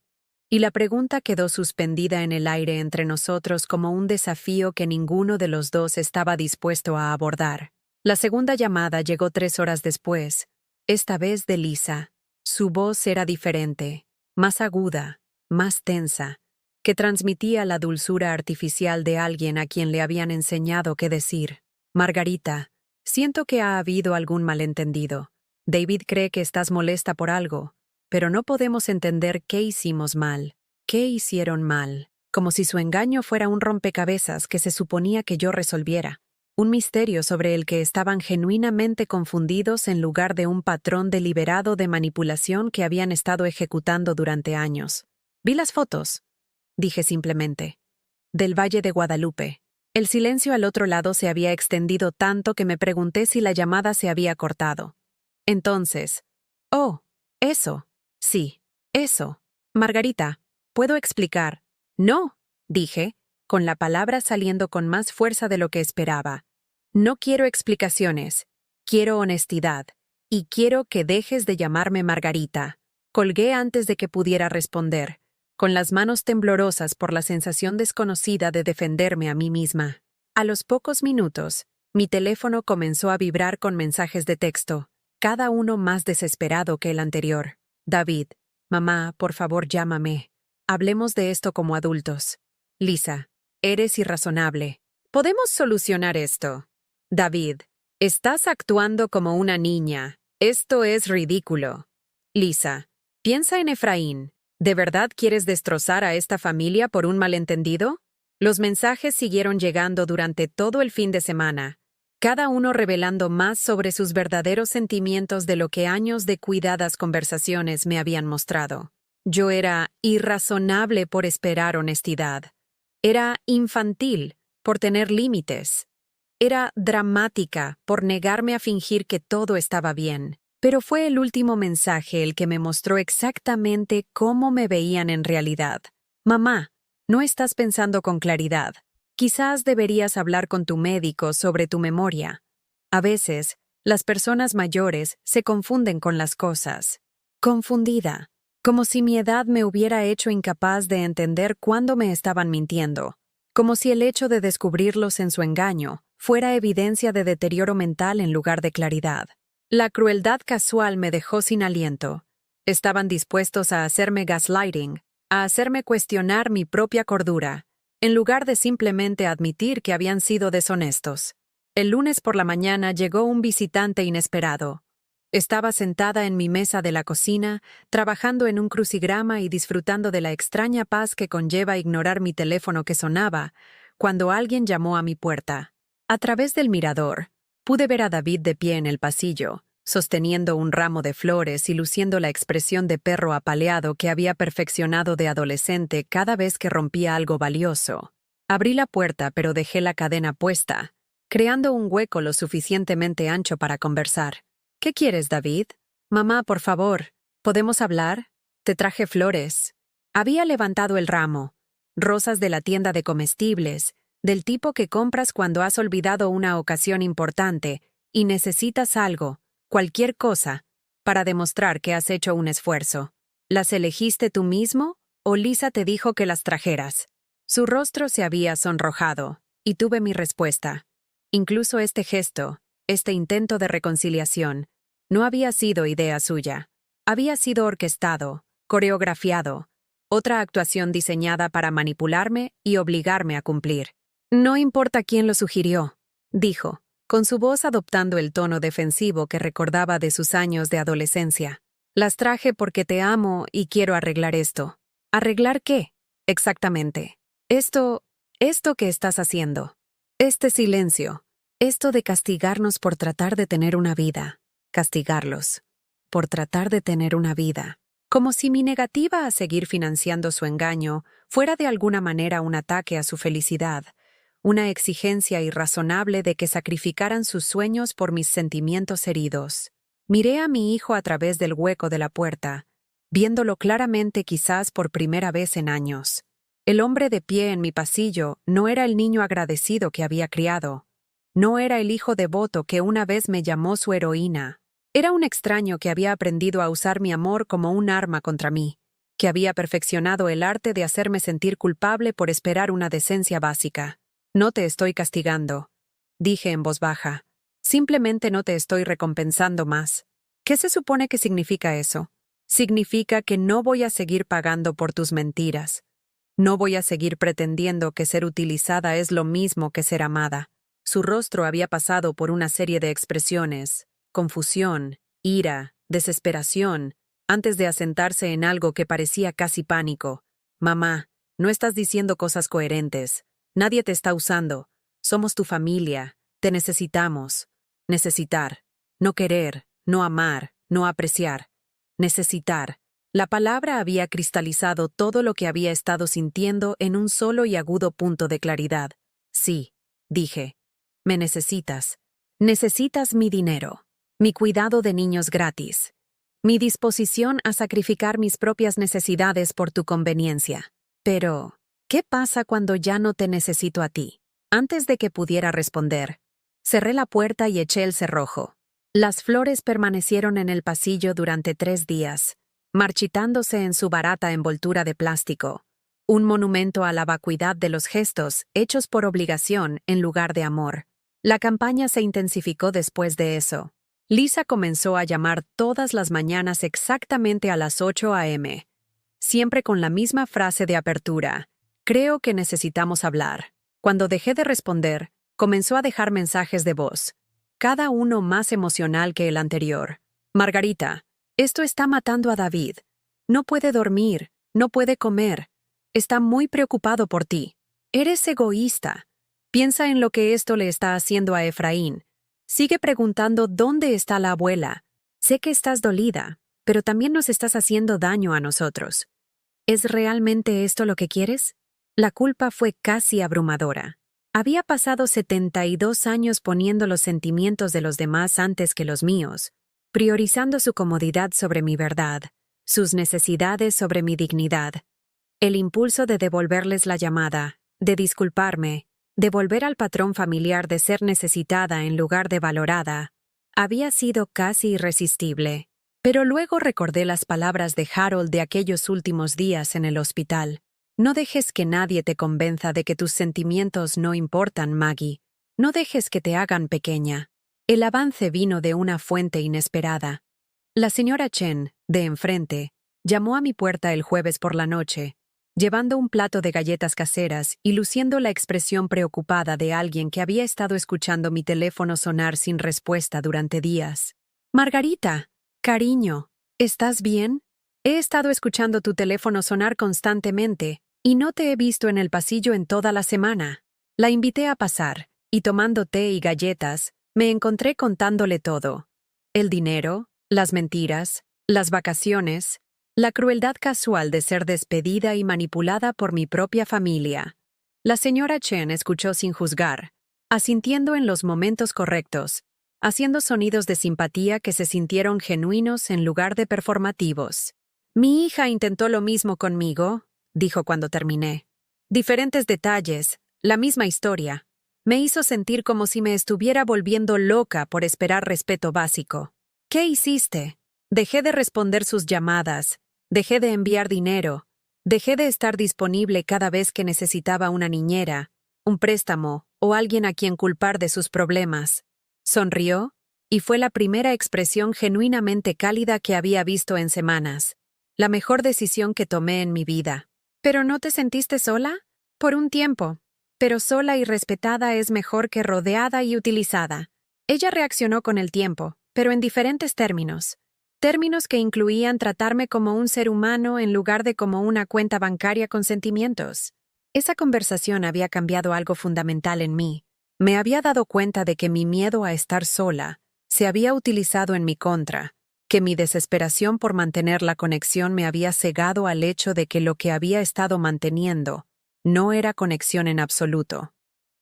Y la pregunta quedó suspendida en el aire entre nosotros como un desafío que ninguno de los dos estaba dispuesto a abordar. La segunda llamada llegó 3 horas después, esta vez de Lisa. Su voz era diferente, más aguda, más tensa, que transmitía la dulzura artificial de alguien a quien le habían enseñado qué decir. «Margarita, siento que ha habido algún malentendido. David cree que estás molesta por algo, pero no podemos entender qué hicimos mal. ¿Qué hicieron mal?» Como si su engaño fuera un rompecabezas que se suponía que yo resolviera. Un misterio sobre el que estaban genuinamente confundidos en lugar de un patrón deliberado de manipulación que habían estado ejecutando durante años. «Vi las fotos», dije simplemente. «Del Valle de Guadalupe». El silencio al otro lado se había extendido tanto que me pregunté si la llamada se había cortado. Entonces, «Oh, eso. Sí, eso. Margarita, ¿puedo explicar?» «No», dije, con la palabra saliendo con más fuerza de lo que esperaba. «No quiero explicaciones. Quiero honestidad. Y quiero que dejes de llamarme Margarita». Colgué antes de que pudiera responder, con las manos temblorosas por la sensación desconocida de defenderme a mí misma. A los pocos minutos, mi teléfono comenzó a vibrar con mensajes de texto, cada uno más desesperado que el anterior. «David, mamá, por favor llámame. Hablemos de esto como adultos. Lisa, eres irrazonable. Podemos solucionar esto. David, estás actuando como una niña. Esto es ridículo. Lisa, piensa en Efraín. ¿De verdad quieres destrozar a esta familia por un malentendido?» Los mensajes siguieron llegando durante todo el fin de semana, cada uno revelando más sobre sus verdaderos sentimientos de lo que años de cuidadas conversaciones me habían mostrado. Yo era irrazonable por esperar honestidad. Era infantil por tener límites. Era dramática por negarme a fingir que todo estaba bien. Pero fue el último mensaje el que me mostró exactamente cómo me veían en realidad. «Mamá, no estás pensando con claridad. Quizás deberías hablar con tu médico sobre tu memoria. A veces, las personas mayores se confunden con las cosas». Confundida, como si mi edad me hubiera hecho incapaz de entender cuándo me estaban mintiendo, como si el hecho de descubrirlos en su engaño fuera evidencia de deterioro mental en lugar de claridad. La crueldad casual me dejó sin aliento. Estaban dispuestos a hacerme gaslighting, a hacerme cuestionar mi propia cordura, en lugar de simplemente admitir que habían sido deshonestos. El lunes por la mañana llegó un visitante inesperado. Estaba sentada en mi mesa de la cocina, trabajando en un crucigrama y disfrutando de la extraña paz que conlleva ignorar mi teléfono que sonaba, cuando alguien llamó a mi puerta. A través del mirador, pude ver a David de pie en el pasillo, sosteniendo un ramo de flores y luciendo la expresión de perro apaleado que había perfeccionado de adolescente cada vez que rompía algo valioso. Abrí la puerta, pero dejé la cadena puesta, creando un hueco lo suficientemente ancho para conversar. ¿Qué quieres, David? Mamá, por favor, ¿podemos hablar? Te traje flores. Había levantado el ramo, rosas de la tienda de comestibles, del tipo que compras cuando has olvidado una ocasión importante y necesitas algo, cualquier cosa, para demostrar que has hecho un esfuerzo. ¿Las elegiste tú mismo o Lisa te dijo que las trajeras? Su rostro se había sonrojado, y tuve mi respuesta. Incluso este gesto, este intento de reconciliación, no había sido idea suya. Había sido orquestado, coreografiado, otra actuación diseñada para manipularme y obligarme a cumplir. No importa quién lo sugirió, dijo, con su voz adoptando el tono defensivo que recordaba de sus años de adolescencia. Las traje porque te amo y quiero arreglar esto. ¿Arreglar qué? Exactamente. Esto que estás haciendo. Este silencio. Esto de castigarnos por tratar de tener una vida. Castigarlos. Por tratar de tener una vida. Como si mi negativa a seguir financiando su engaño fuera de alguna manera un ataque a su felicidad, una exigencia irrazonable de que sacrificaran sus sueños por mis sentimientos heridos. Miré a mi hijo a través del hueco de la puerta, viéndolo claramente quizás por primera vez en años. El hombre de pie en mi pasillo no era el niño agradecido que había criado. No era el hijo devoto que una vez me llamó su heroína. Era un extraño que había aprendido a usar mi amor como un arma contra mí, que había perfeccionado el arte de hacerme sentir culpable por esperar una decencia básica. No te estoy castigando, dije en voz baja. Simplemente no te estoy recompensando más. ¿Qué se supone que significa eso? Significa que no voy a seguir pagando por tus mentiras. No voy a seguir pretendiendo que ser utilizada es lo mismo que ser amada. Su rostro había pasado por una serie de expresiones, confusión, ira, desesperación, antes de asentarse en algo que parecía casi pánico. Mamá, no estás diciendo cosas coherentes. Nadie te está usando. Somos tu familia. Te necesitamos. Necesitar. No querer, no amar, no apreciar. Necesitar. La palabra había cristalizado todo lo que había estado sintiendo en un solo y agudo punto de claridad. Sí, dije. Me necesitas. Necesitas mi dinero, mi cuidado de niños gratis, mi disposición a sacrificar mis propias necesidades por tu conveniencia. Pero, ¿qué pasa cuando ya no te necesito a ti? Antes de que pudiera responder, cerré la puerta y eché el cerrojo. Las flores permanecieron en el pasillo durante 3 días, marchitándose en su barata envoltura de plástico, un monumento a la vacuidad de los gestos hechos por obligación en lugar de amor. La campaña se intensificó después de eso. Lisa comenzó a llamar todas las mañanas exactamente a las 8 a.m., siempre con la misma frase de apertura: creo que necesitamos hablar. Cuando dejé de responder, comenzó a dejar mensajes de voz, cada uno más emocional que el anterior. Margarita, esto está matando a David. No puede dormir, no puede comer. Está muy preocupado por ti. Eres egoísta. Piensa en lo que esto le está haciendo a Efraín. Sigue preguntando dónde está la abuela. Sé que estás dolida, pero también nos estás haciendo daño a nosotros. ¿Es realmente esto lo que quieres? La culpa fue casi abrumadora. Había pasado 72 años poniendo los sentimientos de los demás antes que los míos, priorizando su comodidad sobre mi verdad, sus necesidades sobre mi dignidad. El impulso de devolverles la llamada, de disculparme, de volver al patrón familiar de ser necesitada en lugar de valorada, había sido casi irresistible. Pero luego recordé las palabras de Harold de aquellos últimos días en el hospital. No dejes que nadie te convenza de que tus sentimientos no importan, Maggie. No dejes que te hagan pequeña. El avance vino de una fuente inesperada. La señora Chen, de enfrente, llamó a mi puerta el jueves por la noche, llevando un plato de galletas caseras y luciendo la expresión preocupada de alguien que había estado escuchando mi teléfono sonar sin respuesta durante días. Margarita, cariño, ¿estás bien? He estado escuchando tu teléfono sonar constantemente y no te he visto en el pasillo en toda la semana. La invité a pasar, y tomando té y galletas, me encontré contándole todo. El dinero, las mentiras, las vacaciones, la crueldad casual de ser despedida y manipulada por mi propia familia. La señora Chen escuchó sin juzgar, asintiendo en los momentos correctos, haciendo sonidos de simpatía que se sintieron genuinos en lugar de performativos. Mi hija intentó lo mismo conmigo, dijo cuando terminé. Diferentes detalles, la misma historia. Me hizo sentir como si me estuviera volviendo loca por esperar respeto básico. ¿Qué hiciste? Dejé de responder sus llamadas, dejé de enviar dinero, dejé de estar disponible cada vez que necesitaba una niñera, un préstamo o alguien a quien culpar de sus problemas. Sonrió, y fue la primera expresión genuinamente cálida que había visto en semanas. La mejor decisión que tomé en mi vida. ¿Pero no te sentiste sola? Por un tiempo. Pero sola y respetada es mejor que rodeada y utilizada. Ella reaccionó con el tiempo, pero en diferentes términos. Términos que incluían tratarme como un ser humano en lugar de como una cuenta bancaria con sentimientos. Esa conversación había cambiado algo fundamental en mí. Me había dado cuenta de que mi miedo a estar sola se había utilizado en mi contra, que mi desesperación por mantener la conexión me había cegado al hecho de que lo que había estado manteniendo no era conexión en absoluto,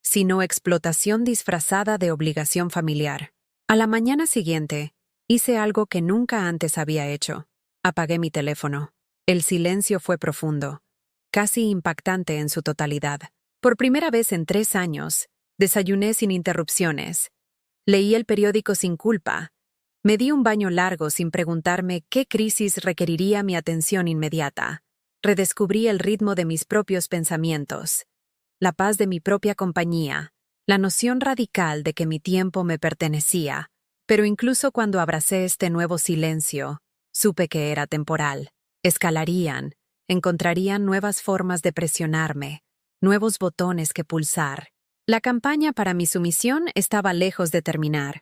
sino explotación disfrazada de obligación familiar. A la mañana siguiente, hice algo que nunca antes había hecho. Apagué mi teléfono. El silencio fue profundo, casi impactante en su totalidad. Por primera vez en 3 años, desayuné sin interrupciones. Leí el periódico sin culpa. Me di un baño largo sin preguntarme qué crisis requeriría mi atención inmediata. Redescubrí el ritmo de mis propios pensamientos, la paz de mi propia compañía, la noción radical de que mi tiempo me pertenecía. Pero incluso cuando abracé este nuevo silencio, supe que era temporal. Escalarían, encontrarían nuevas formas de presionarme, nuevos botones que pulsar. La campaña para mi sumisión estaba lejos de terminar.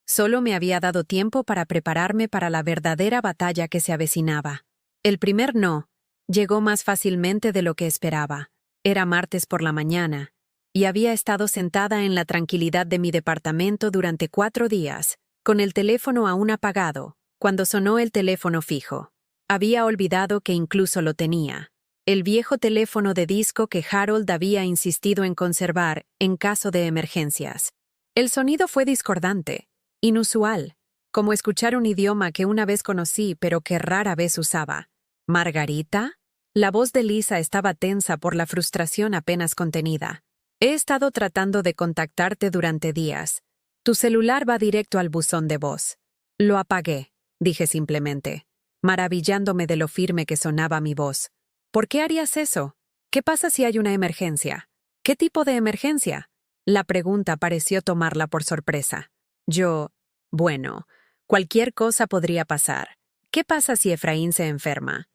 Solo me había dado tiempo para prepararme para la verdadera batalla que se avecinaba. El primer no llegó más fácilmente de lo que esperaba. Era martes por la mañana, y había estado sentada en la tranquilidad de mi departamento durante 4 días, con el teléfono aún apagado, cuando sonó el teléfono fijo. Había olvidado que incluso lo tenía. El viejo teléfono de disco que Harold había insistido en conservar en caso de emergencias. El sonido fue discordante, inusual, como escuchar un idioma que una vez conocí pero que rara vez usaba. ¿Margarita? La voz de Lisa estaba tensa por la frustración apenas contenida. He estado tratando de contactarte durante días. Tu celular va directo al buzón de voz. Lo apagué, dije simplemente, maravillándome de lo firme que sonaba mi voz. ¿Por qué harías eso? ¿Qué pasa si hay una emergencia? ¿Qué tipo de emergencia? La pregunta pareció tomarla por sorpresa. Bueno, cualquier cosa podría pasar. ¿Qué pasa si Efraín se enferma?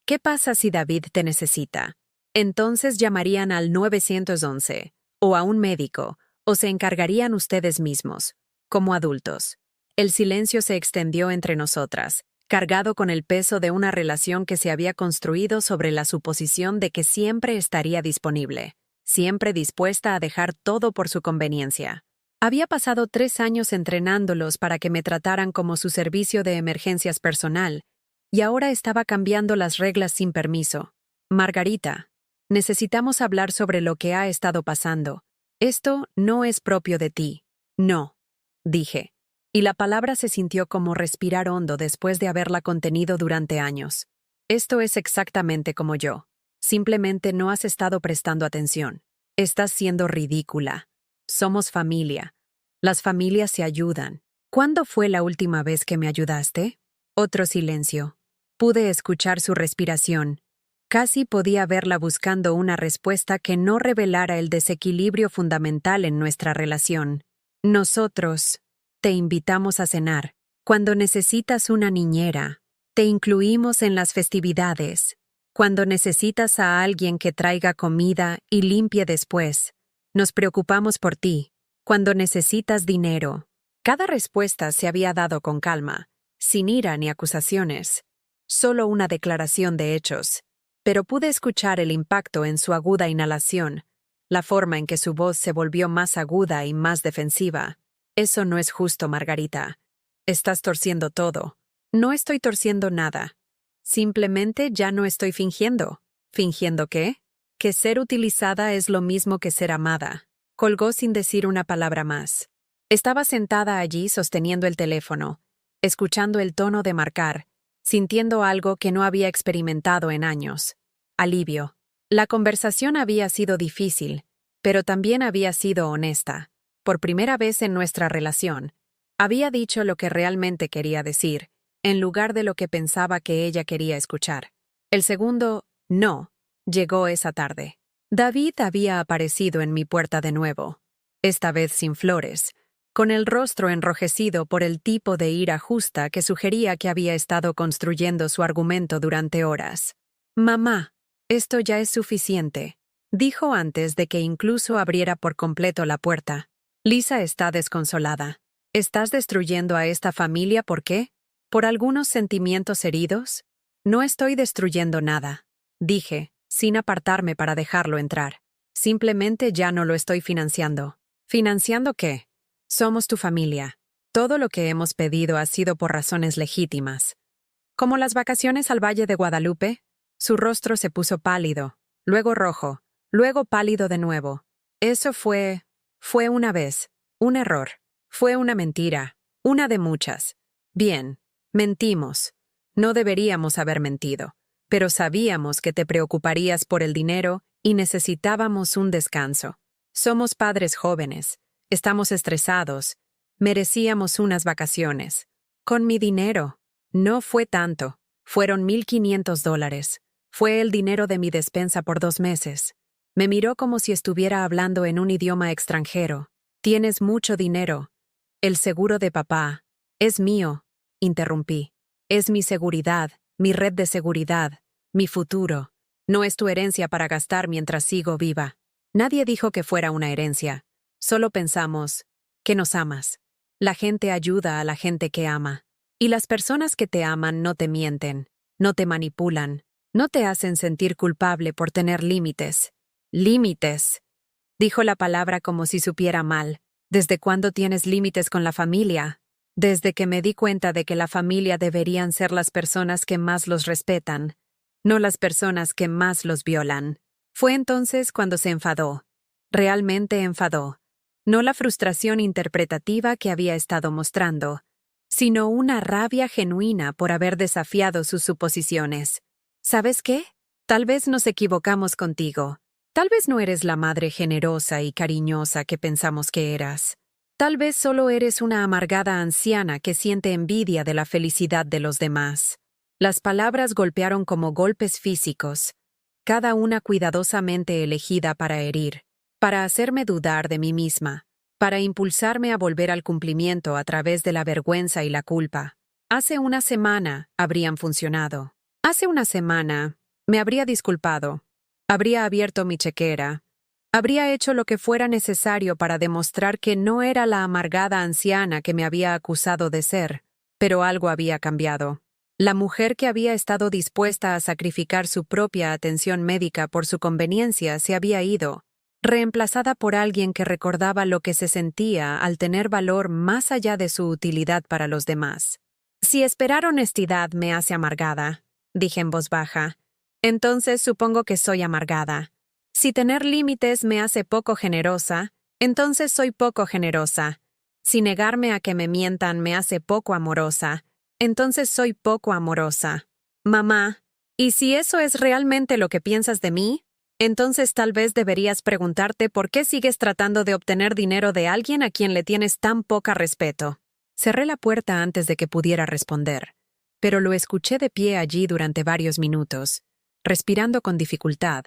¿Qué pasa si David te necesita? Entonces llamarían al 911, o a un médico, o se encargarían ustedes mismos, como adultos. El silencio se extendió entre nosotras, cargado con el peso de una relación que se había construido sobre la suposición de que siempre estaría disponible, siempre dispuesta a dejar todo por su conveniencia. Había pasado 3 años entrenándolos para que me trataran como su servicio de emergencias personal, y ahora estaba cambiando las reglas sin permiso. Margarita, necesitamos hablar sobre lo que ha estado pasando. Esto no es propio de ti. No, dije. Y la palabra se sintió como respirar hondo después de haberla contenido durante años. Esto es exactamente como yo. Simplemente no has estado prestando atención. Estás siendo ridícula. Somos familia. Las familias se ayudan. ¿Cuándo fue la última vez que me ayudaste? Otro silencio. Pude escuchar su respiración. Casi podía verla buscando una respuesta que no revelara el desequilibrio fundamental en nuestra relación. Nosotros te invitamos a cenar. Cuando necesitas una niñera, te incluimos en las festividades. Cuando necesitas a alguien que traiga comida y limpie después, nos preocupamos por ti. Cuando necesitas dinero, Cada respuesta se había dado con calma, sin ira ni acusaciones, solo una declaración de hechos. Pero pude escuchar el impacto en su aguda inhalación, la forma en que su voz se volvió más aguda y más defensiva. Eso no es justo, Margarita. Estás torciendo todo. No estoy torciendo nada. Simplemente ya no estoy fingiendo. ¿Fingiendo qué? Que ser utilizada es lo mismo que ser amada. Colgó sin decir una palabra más. Estaba sentada allí sosteniendo el teléfono, escuchando el tono de marcar, sintiendo algo que no había experimentado en años. Alivio. La conversación había sido difícil, pero también había sido honesta. Por primera vez en nuestra relación, había dicho lo que realmente quería decir, en lugar de lo que pensaba que ella quería escuchar. El segundo no llegó esa tarde. David había aparecido en mi puerta de nuevo, esta vez sin flores, con el rostro enrojecido por el tipo de ira justa que sugería que había estado construyendo su argumento durante horas. «Mamá, esto ya es suficiente», dijo antes de que incluso abriera por completo la puerta. «Lisa está desconsolada. ¿Estás destruyendo a esta familia por qué? ¿Por algunos sentimientos heridos?» «No estoy destruyendo nada», dije, sin apartarme para dejarlo entrar. «Simplemente ya no lo estoy financiando». ¿Financiando qué? Somos tu familia. Todo lo que hemos pedido ha sido por razones legítimas. ¿Como las vacaciones al Valle de Guadalupe? Su rostro se puso pálido, luego rojo, luego pálido de nuevo. Eso fue una vez, un error. Fue una mentira, una de muchas. Bien, mentimos. No deberíamos haber mentido, pero sabíamos que te preocuparías por el dinero y necesitábamos un descanso. Somos padres jóvenes. Estamos estresados. Merecíamos unas vacaciones. Con mi dinero. No fue tanto. Fueron $1,500. Fue el dinero de mi despensa por 2 meses. Me miró como si estuviera hablando en un idioma extranjero. Tienes mucho dinero. El seguro de papá. Es mío, interrumpí. Es mi seguridad, mi red de seguridad, mi futuro. No es tu herencia para gastar mientras sigo viva. Nadie dijo que fuera una herencia. Solo pensamos que nos amas. La gente ayuda a la gente que ama. Y las personas que te aman no te mienten, no te manipulan, no te hacen sentir culpable por tener límites. Límites. Dijo la palabra como si supiera mal. ¿Desde cuándo tienes límites con la familia? Desde que me di cuenta de que la familia deberían ser las personas que más los respetan, no las personas que más los violan. Fue entonces cuando se enfadó. Realmente enfadó. No la frustración interpretativa que había estado mostrando, sino una rabia genuina por haber desafiado sus suposiciones. ¿Sabes qué? Tal vez nos equivocamos contigo. Tal vez no eres la madre generosa y cariñosa que pensamos que eras. Tal vez solo eres una amargada anciana que siente envidia de la felicidad de los demás. Las palabras golpearon como golpes físicos, cada una cuidadosamente elegida para herir, para hacerme dudar de mí misma, para impulsarme a volver al cumplimiento a través de la vergüenza y la culpa. Hace una semana habrían funcionado. Hace una semana me habría disculpado, habría abierto mi chequera, habría hecho lo que fuera necesario para demostrar que no era la amargada anciana que me había acusado de ser, pero algo había cambiado. La mujer que había estado dispuesta a sacrificar su propia atención médica por su conveniencia se había ido, reemplazada por alguien que recordaba lo que se sentía al tener valor más allá de su utilidad para los demás. Si esperar honestidad me hace amargada, dije en voz baja, entonces supongo que soy amargada. Si tener límites me hace poco generosa, entonces soy poco generosa. Si negarme a que me mientan me hace poco amorosa, entonces soy poco amorosa. Mamá, ¿y si eso es realmente lo que piensas de mí? Entonces tal vez deberías preguntarte por qué sigues tratando de obtener dinero de alguien a quien le tienes tan poca respeto. Cerré la puerta antes de que pudiera responder, pero lo escuché de pie allí durante varios minutos, respirando con dificultad,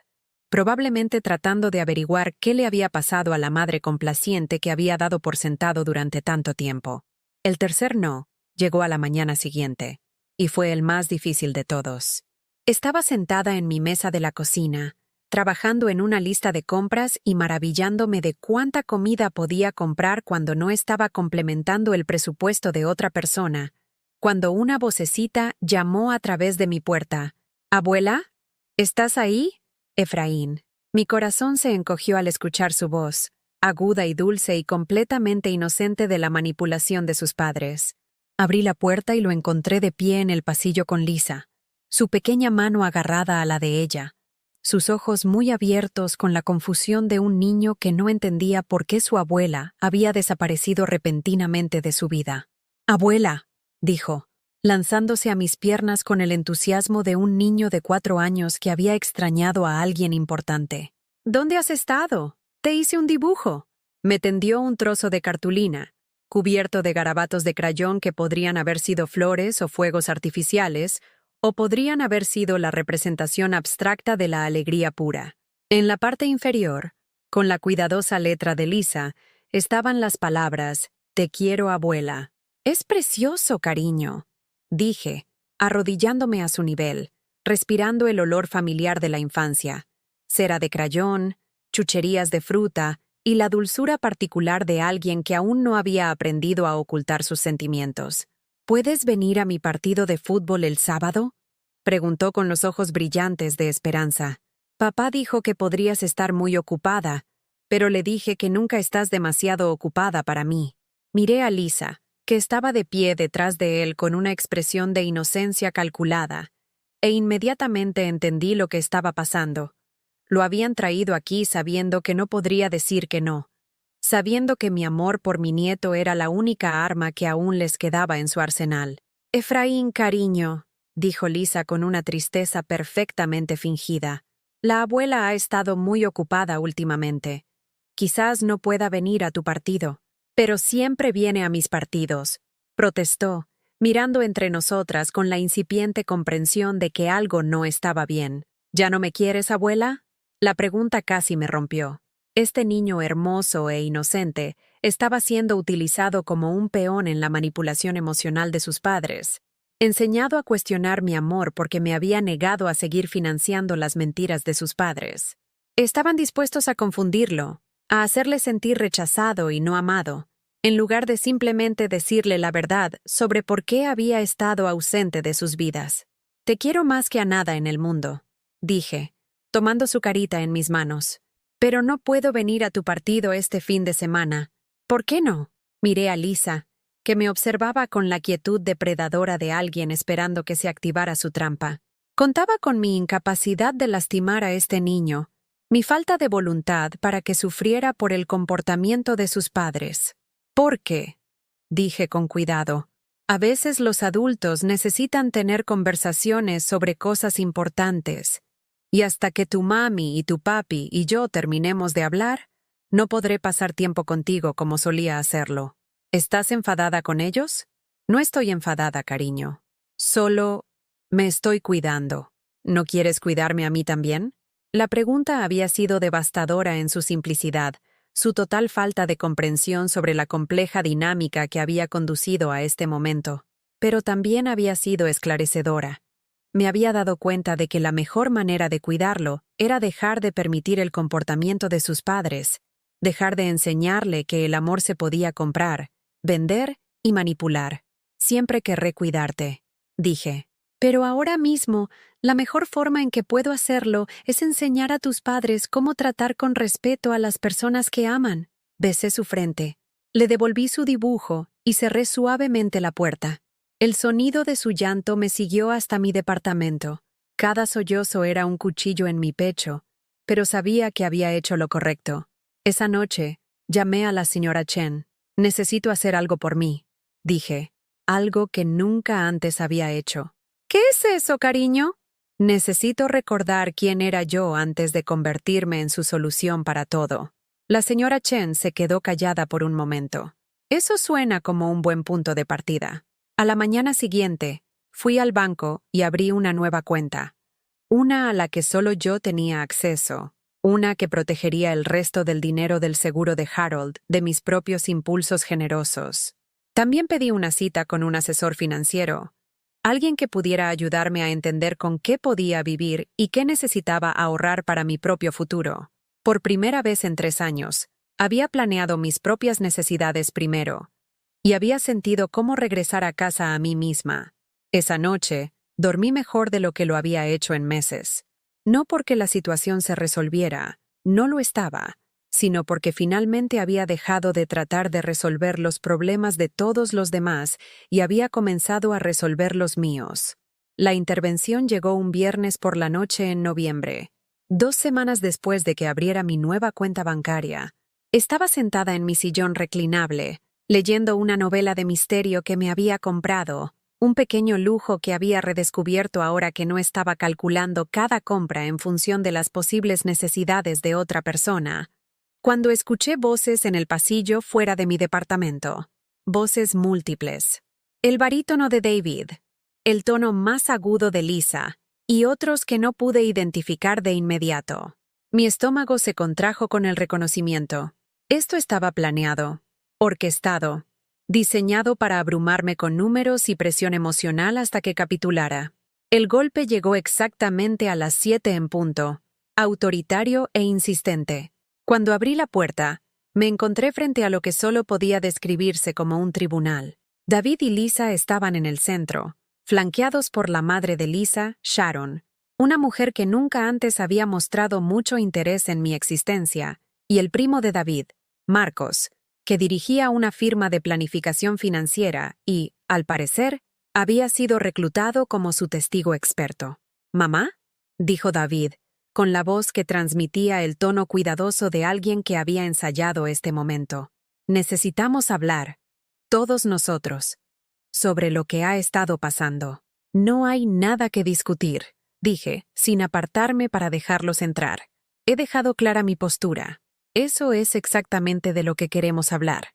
probablemente tratando de averiguar qué le había pasado a la madre complaciente que había dado por sentado durante tanto tiempo. El tercer no llegó a la mañana siguiente, y fue el más difícil de todos. Estaba sentada en mi mesa de la cocina, trabajando en una lista de compras y maravillándome de cuánta comida podía comprar cuando no estaba complementando el presupuesto de otra persona, cuando una vocecita llamó a través de mi puerta. «¿Abuela? ¿Estás ahí?» Efraín. Mi corazón se encogió al escuchar su voz, aguda y dulce y completamente inocente de la manipulación de sus padres. Abrí la puerta y lo encontré de pie en el pasillo con Lisa, su pequeña mano agarrada a la de ella, sus ojos muy abiertos con la confusión de un niño que no entendía por qué su abuela había desaparecido repentinamente de su vida. «Abuela», dijo, lanzándose a mis piernas con el entusiasmo de un niño de 4 años que había extrañado a alguien importante. «¿Dónde has estado? Te hice un dibujo». Me tendió un trozo de cartulina, cubierto de garabatos de crayón que podrían haber sido flores o fuegos artificiales, o podrían haber sido la representación abstracta de la alegría pura. En la parte inferior, con la cuidadosa letra de Lisa, estaban las palabras «Te quiero, abuela». «Es precioso, cariño», dije, arrodillándome a su nivel, respirando el olor familiar de la infancia, cera de crayón, chucherías de fruta y la dulzura particular de alguien que aún no había aprendido a ocultar sus sentimientos. «¿Puedes venir a mi partido de fútbol el sábado?», preguntó con los ojos brillantes de esperanza. «Papá dijo que podrías estar muy ocupada, pero le dije que nunca estás demasiado ocupada para mí». Miré a Lisa, que estaba de pie detrás de él con una expresión de inocencia calculada, e inmediatamente entendí lo que estaba pasando. Lo habían traído aquí sabiendo que no podría decir que no, sabiendo que mi amor por mi nieto era la única arma que aún les quedaba en su arsenal. «Efraín, cariño», dijo Lisa con una tristeza perfectamente fingida. «La abuela ha estado muy ocupada últimamente. Quizás no pueda venir a tu partido, pero siempre viene a mis partidos», protestó, mirando entre nosotras con la incipiente comprensión de que algo no estaba bien. «¿Ya no me quieres, abuela?». La pregunta casi me rompió. Este niño hermoso e inocente estaba siendo utilizado como un peón en la manipulación emocional de sus padres, enseñado a cuestionar mi amor porque me había negado a seguir financiando las mentiras de sus padres. Estaban dispuestos a confundirlo, a hacerle sentir rechazado y no amado, en lugar de simplemente decirle la verdad sobre por qué había estado ausente de sus vidas. «Te quiero más que a nada en el mundo», dije, tomando su carita en mis manos. «Pero no puedo venir a tu partido este fin de semana». «¿Por qué no?». Miré a Lisa, que me observaba con la quietud depredadora de alguien esperando que se activara su trampa. Contaba con mi incapacidad de lastimar a este niño, mi falta de voluntad para que sufriera por el comportamiento de sus padres. «¿Por qué?», dije con cuidado. «A veces los adultos necesitan tener conversaciones sobre cosas importantes. Y hasta que tu mami y tu papi y yo terminemos de hablar, no podré pasar tiempo contigo como solía hacerlo». «¿Estás enfadada con ellos?». «No estoy enfadada, cariño. Solo me estoy cuidando». «¿No quieres cuidarme a mí también?». La pregunta había sido devastadora en su simplicidad, su total falta de comprensión sobre la compleja dinámica que había conducido a este momento, pero también había sido esclarecedora. Me había dado cuenta de que la mejor manera de cuidarlo era dejar de permitir el comportamiento de sus padres, dejar de enseñarle que el amor se podía comprar, vender y manipular. «Siempre querré cuidarte», dije. «Pero ahora mismo, la mejor forma en que puedo hacerlo es enseñar a tus padres cómo tratar con respeto a las personas que aman». Besé su frente, le devolví su dibujo y cerré suavemente la puerta. El sonido de su llanto me siguió hasta mi departamento. Cada sollozo era un cuchillo en mi pecho, pero sabía que había hecho lo correcto. Esa noche, llamé a la señora Chen. «Necesito hacer algo por mí», dije, algo que nunca antes había hecho. «¿Qué es eso, cariño?». «Necesito recordar quién era yo antes de convertirme en su solución para todo». La señora Chen se quedó callada por un momento. «Eso suena como un buen punto de partida». A la mañana siguiente, fui al banco y abrí una nueva cuenta, una a la que solo yo tenía acceso, una que protegería el resto del dinero del seguro de Harold de mis propios impulsos generosos. También pedí una cita con un asesor financiero, Alguien que pudiera ayudarme a entender con qué podía vivir y qué necesitaba ahorrar para mi propio futuro. Por primera vez en 3 años, había planeado mis propias necesidades primero, y había sentido cómo regresar a casa a mí misma. Esa noche, dormí mejor de lo que lo había hecho en meses. No porque la situación se resolviera, no lo estaba, sino porque finalmente había dejado de tratar de resolver los problemas de todos los demás y había comenzado a resolver los míos. La intervención llegó un viernes por la noche en noviembre, 2 semanas después de que abriera mi nueva cuenta bancaria. Estaba sentada en mi sillón reclinable, leyendo una novela de misterio que me había comprado, un pequeño lujo que había redescubierto ahora que no estaba calculando cada compra en función de las posibles necesidades de otra persona, cuando escuché voces en el pasillo fuera de mi departamento. Voces múltiples. El barítono de David, el tono más agudo de Lisa, y otros que no pude identificar de inmediato. Mi estómago se contrajo con el reconocimiento. Esto estaba planeado, orquestado, diseñado para abrumarme con números y presión emocional hasta que capitulara. El golpe llegó exactamente a las 7 en punto, autoritario e insistente. Cuando abrí la puerta, me encontré frente a lo que solo podía describirse como un tribunal. David y Lisa estaban en el centro, flanqueados por la madre de Lisa, Sharon, una mujer que nunca antes había mostrado mucho interés en mi existencia, y el primo de David, Marcos, que dirigía una firma de planificación financiera y, al parecer, había sido reclutado como su testigo experto. «¿Mamá?», dijo David, con la voz que transmitía el tono cuidadoso de alguien que había ensayado este momento. «Necesitamos hablar, todos nosotros, sobre lo que ha estado pasando». «No hay nada que discutir», dije, sin apartarme para dejarlos entrar. «He dejado clara mi postura. Eso es exactamente de lo que queremos hablar»,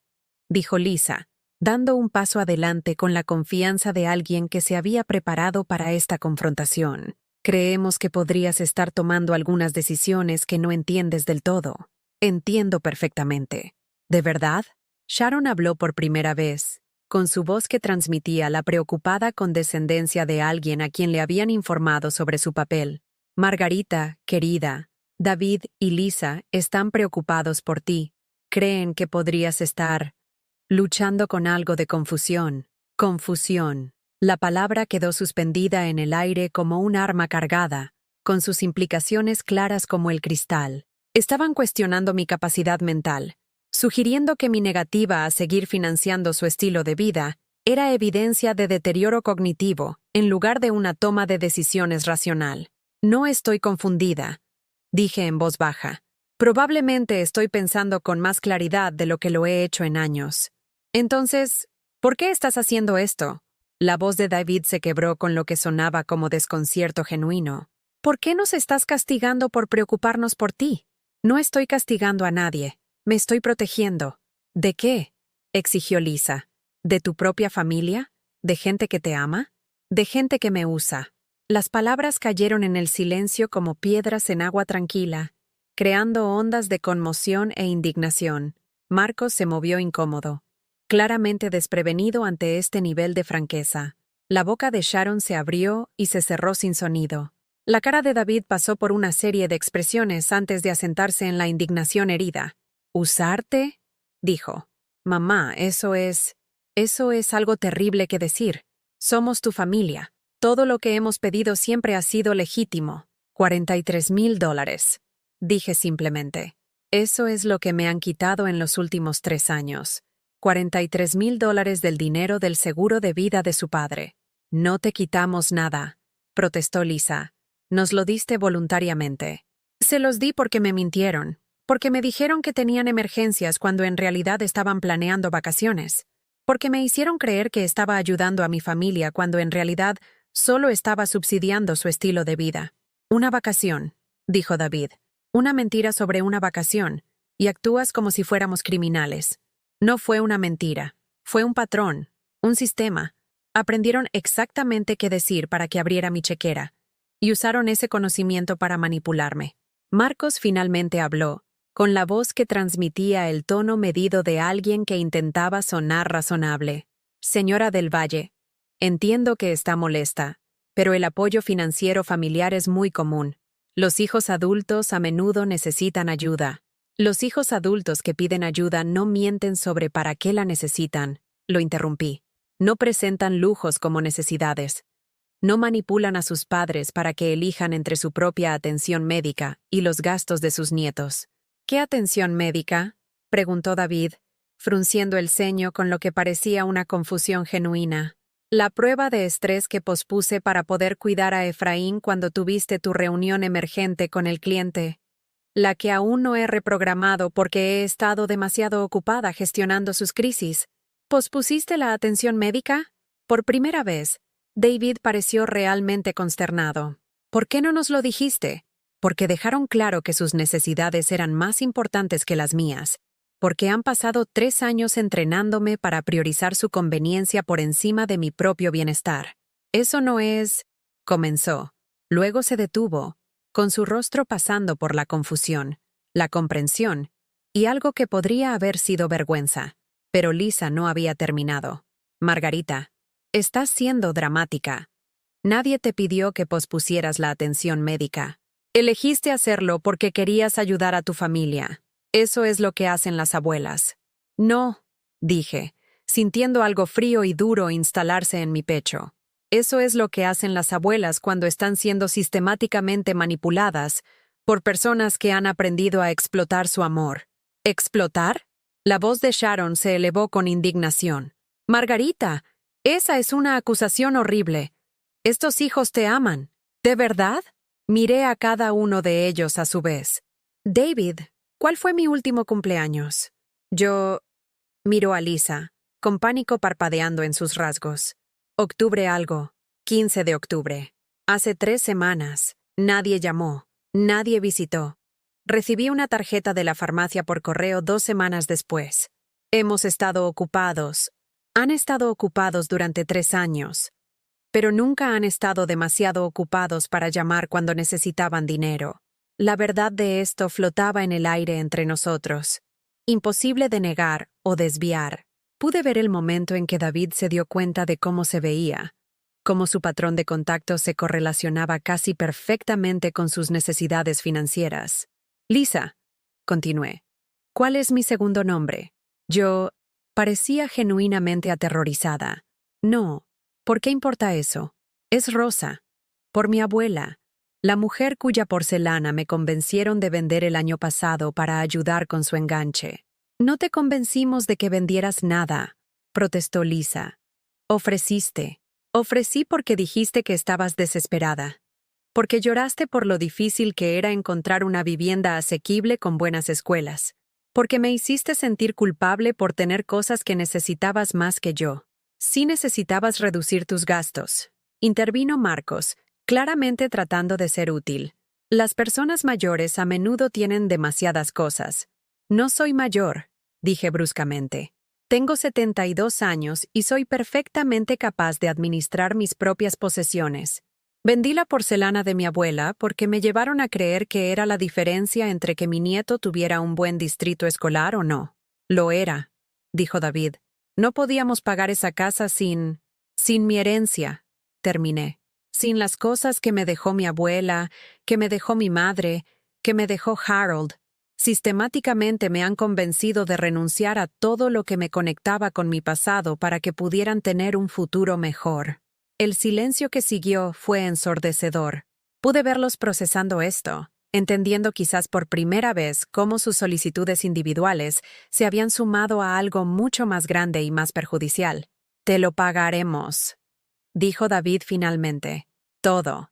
dijo Lisa, dando un paso adelante con la confianza de alguien que se había preparado para esta confrontación. «Creemos que podrías estar tomando algunas decisiones que no entiendes del todo». «Entiendo perfectamente». «¿De verdad?». Sharon habló por primera vez, con su voz que transmitía la preocupada condescendencia de alguien a quien le habían informado sobre su papel. «Margarita, querida, David y Lisa están preocupados por ti. Creen que podrías estar luchando con algo de confusión». Confusión. La palabra quedó suspendida en el aire como un arma cargada, con sus implicaciones claras como el cristal. Estaban cuestionando mi capacidad mental, sugiriendo que mi negativa a seguir financiando su estilo de vida era evidencia de deterioro cognitivo en lugar de una toma de decisiones racional. «No estoy confundida», dije en voz baja. «Probablemente estoy pensando con más claridad de lo que lo he hecho en años». «Entonces, ¿por qué estás haciendo esto?». La voz de David se quebró con lo que sonaba como desconcierto genuino. «¿Por qué nos estás castigando por preocuparnos por ti?». «No estoy castigando a nadie. Me estoy protegiendo». «¿De qué?», exigió Lisa. «¿De tu propia familia? ¿De gente que te ama? ¿De gente que me usa?». Las palabras cayeron en el silencio como piedras en agua tranquila, creando ondas de conmoción e indignación. Marcos se movió incómodo, claramente desprevenido ante este nivel de franqueza. La boca de Sharon se abrió y se cerró sin sonido. La cara de David pasó por una serie de expresiones antes de asentarse en la indignación herida. «¿Usarte?», dijo. «Mamá, eso es algo terrible que decir. Somos tu familia. Todo lo que hemos pedido siempre ha sido legítimo». $43,000, dije simplemente. «Eso es lo que me han quitado en los últimos 3 años. $43,000 del dinero del seguro de vida de su padre». «No te quitamos nada», protestó Lisa. «Nos lo diste voluntariamente». «Se los di porque me mintieron, porque me dijeron que tenían emergencias cuando en realidad estaban planeando vacaciones, porque me hicieron creer que estaba ayudando a mi familia cuando en realidad solo estaba subsidiando su estilo de vida». «Una vacación», dijo David. «Una mentira sobre una vacación, y actúas como si fuéramos criminales». «No fue una mentira. Fue un patrón, un sistema. Aprendieron exactamente qué decir para que abriera mi chequera, y usaron ese conocimiento para manipularme». Marcos finalmente habló, con la voz que transmitía el tono medido de alguien que intentaba sonar razonable. «Señora del Valle, Entiendo que está molesta, pero el apoyo financiero familiar es muy común. Los hijos adultos a menudo necesitan ayuda. Los hijos adultos que piden ayuda no mienten sobre para qué la necesitan. Lo interrumpí. No presentan lujos como necesidades. No manipulan a sus padres para que elijan entre su propia atención médica y los gastos de sus nietos. ¿Qué atención médica?, preguntó David, frunciendo el ceño con lo que parecía una confusión genuina. La prueba de estrés que pospuse para poder cuidar a Efraín cuando tuviste tu reunión emergente con el cliente. La que aún no he reprogramado porque he estado demasiado ocupada gestionando sus crisis. ¿Pospusiste la atención médica? Por primera vez, David pareció realmente consternado. ¿Por qué no nos lo dijiste? Porque dejaron claro que sus necesidades eran más importantes que las mías. Porque han pasado 3 años entrenándome para priorizar su conveniencia por encima de mi propio bienestar. Eso no es... comenzó. Luego se detuvo, con su rostro pasando por la confusión, la comprensión, y algo que podría haber sido vergüenza. Pero Lisa no había terminado. Margarita, estás siendo dramática. Nadie te pidió que pospusieras la atención médica. Elegiste hacerlo porque querías ayudar a tu familia. Eso es lo que hacen las abuelas. No, dije, sintiendo algo frío y duro instalarse en mi pecho. Eso es lo que hacen las abuelas cuando están siendo sistemáticamente manipuladas por personas que han aprendido a explotar su amor. ¿Explotar? La voz de Sharon se elevó con indignación. Margarita, esa es una acusación horrible. Estos hijos te aman. ¿De verdad? Miré a cada uno de ellos a su vez. David, ¿cuál fue mi último cumpleaños? Yo... Miró a Lisa, con pánico parpadeando en sus rasgos. Octubre algo. 15 de octubre. Hace 3 semanas. Nadie llamó. Nadie visitó. Recibí una tarjeta de la farmacia por correo 2 semanas después. Hemos estado ocupados. Han estado ocupados durante 3 años. Pero nunca han estado demasiado ocupados para llamar cuando necesitaban dinero. La verdad de esto flotaba en el aire entre nosotros. Imposible de negar o desviar. Pude ver el momento en que David se dio cuenta de cómo se veía, cómo su patrón de contacto se correlacionaba casi perfectamente con sus necesidades financieras. Lisa, continué, ¿cuál es mi segundo nombre? Yo parecía genuinamente aterrorizada. No, ¿por qué importa eso? Es Rosa, por mi abuela, la mujer cuya porcelana me convencieron de vender el año pasado para ayudar con su enganche. No te convencimos de que vendieras nada, protestó Lisa. Ofreciste. Ofrecí porque dijiste que estabas desesperada. Porque lloraste por lo difícil que era encontrar una vivienda asequible con buenas escuelas. Porque me hiciste sentir culpable por tener cosas que necesitabas más que yo. Sí necesitabas reducir tus gastos. Intervino Marcos, claramente tratando de ser útil. Las personas mayores a menudo tienen demasiadas cosas. No soy mayor, dije bruscamente. Tengo 72 años y soy perfectamente capaz de administrar mis propias posesiones. Vendí la porcelana de mi abuela porque me llevaron a creer que era la diferencia entre que mi nieto tuviera un buen distrito escolar o no. Lo era, dijo David. No podíamos pagar esa casa sin mi herencia, terminé. Sin las cosas que me dejó mi abuela, que me dejó mi madre, que me dejó Harold. Sistemáticamente me han convencido de renunciar a todo lo que me conectaba con mi pasado para que pudieran tener un futuro mejor. El silencio que siguió fue ensordecedor. Pude verlos procesando esto, entendiendo quizás por primera vez cómo sus solicitudes individuales se habían sumado a algo mucho más grande y más perjudicial. Te lo pagaremos, dijo David finalmente. Todo.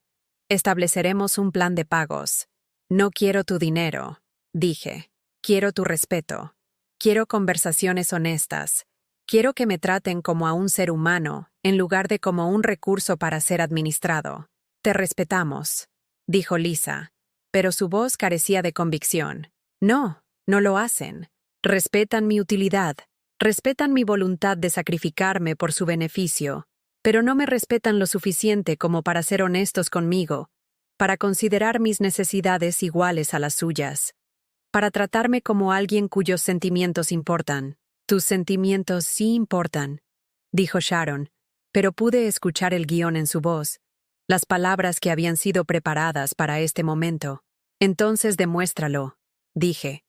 Estableceremos un plan de pagos. No quiero tu dinero, dije. Quiero tu respeto. Quiero conversaciones honestas. Quiero que me traten como a un ser humano, en lugar de como un recurso para ser administrado. Te respetamos, dijo Lisa, pero su voz carecía de convicción. No, no lo hacen. Respetan mi utilidad. Respetan mi voluntad de sacrificarme por su beneficio, pero no me respetan lo suficiente como para ser honestos conmigo, para considerar mis necesidades iguales a las suyas, para tratarme como alguien cuyos sentimientos importan. Tus sentimientos sí importan, dijo Sharon, pero pude escuchar el guión en su voz, las palabras que habían sido preparadas para este momento. Entonces demuéstralo, dije.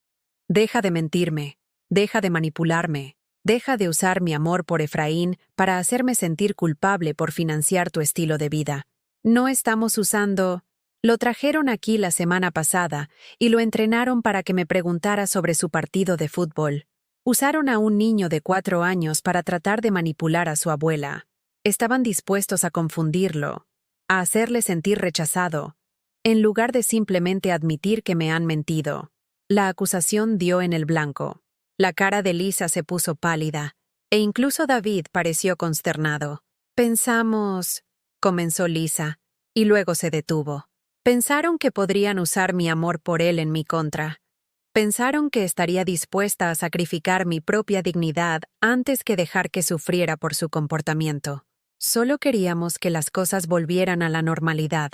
Deja de mentirme, deja de manipularme, deja de usar mi amor por Efraín para hacerme sentir culpable por financiar tu estilo de vida. No estamos usando... Lo trajeron aquí la semana pasada y lo entrenaron para que me preguntara sobre su partido de fútbol. Usaron a un niño de 4 años para tratar de manipular a su abuela. Estaban dispuestos a confundirlo, a hacerle sentir rechazado, en lugar de simplemente admitir que me han mentido. La acusación dio en el blanco. La cara de Lisa se puso pálida, e incluso David pareció consternado. Pensamos, comenzó Lisa, y luego se detuvo. Pensaron que podrían usar mi amor por él en mi contra. Pensaron que estaría dispuesta a sacrificar mi propia dignidad antes que dejar que sufriera por su comportamiento. Solo queríamos que las cosas volvieran a la normalidad,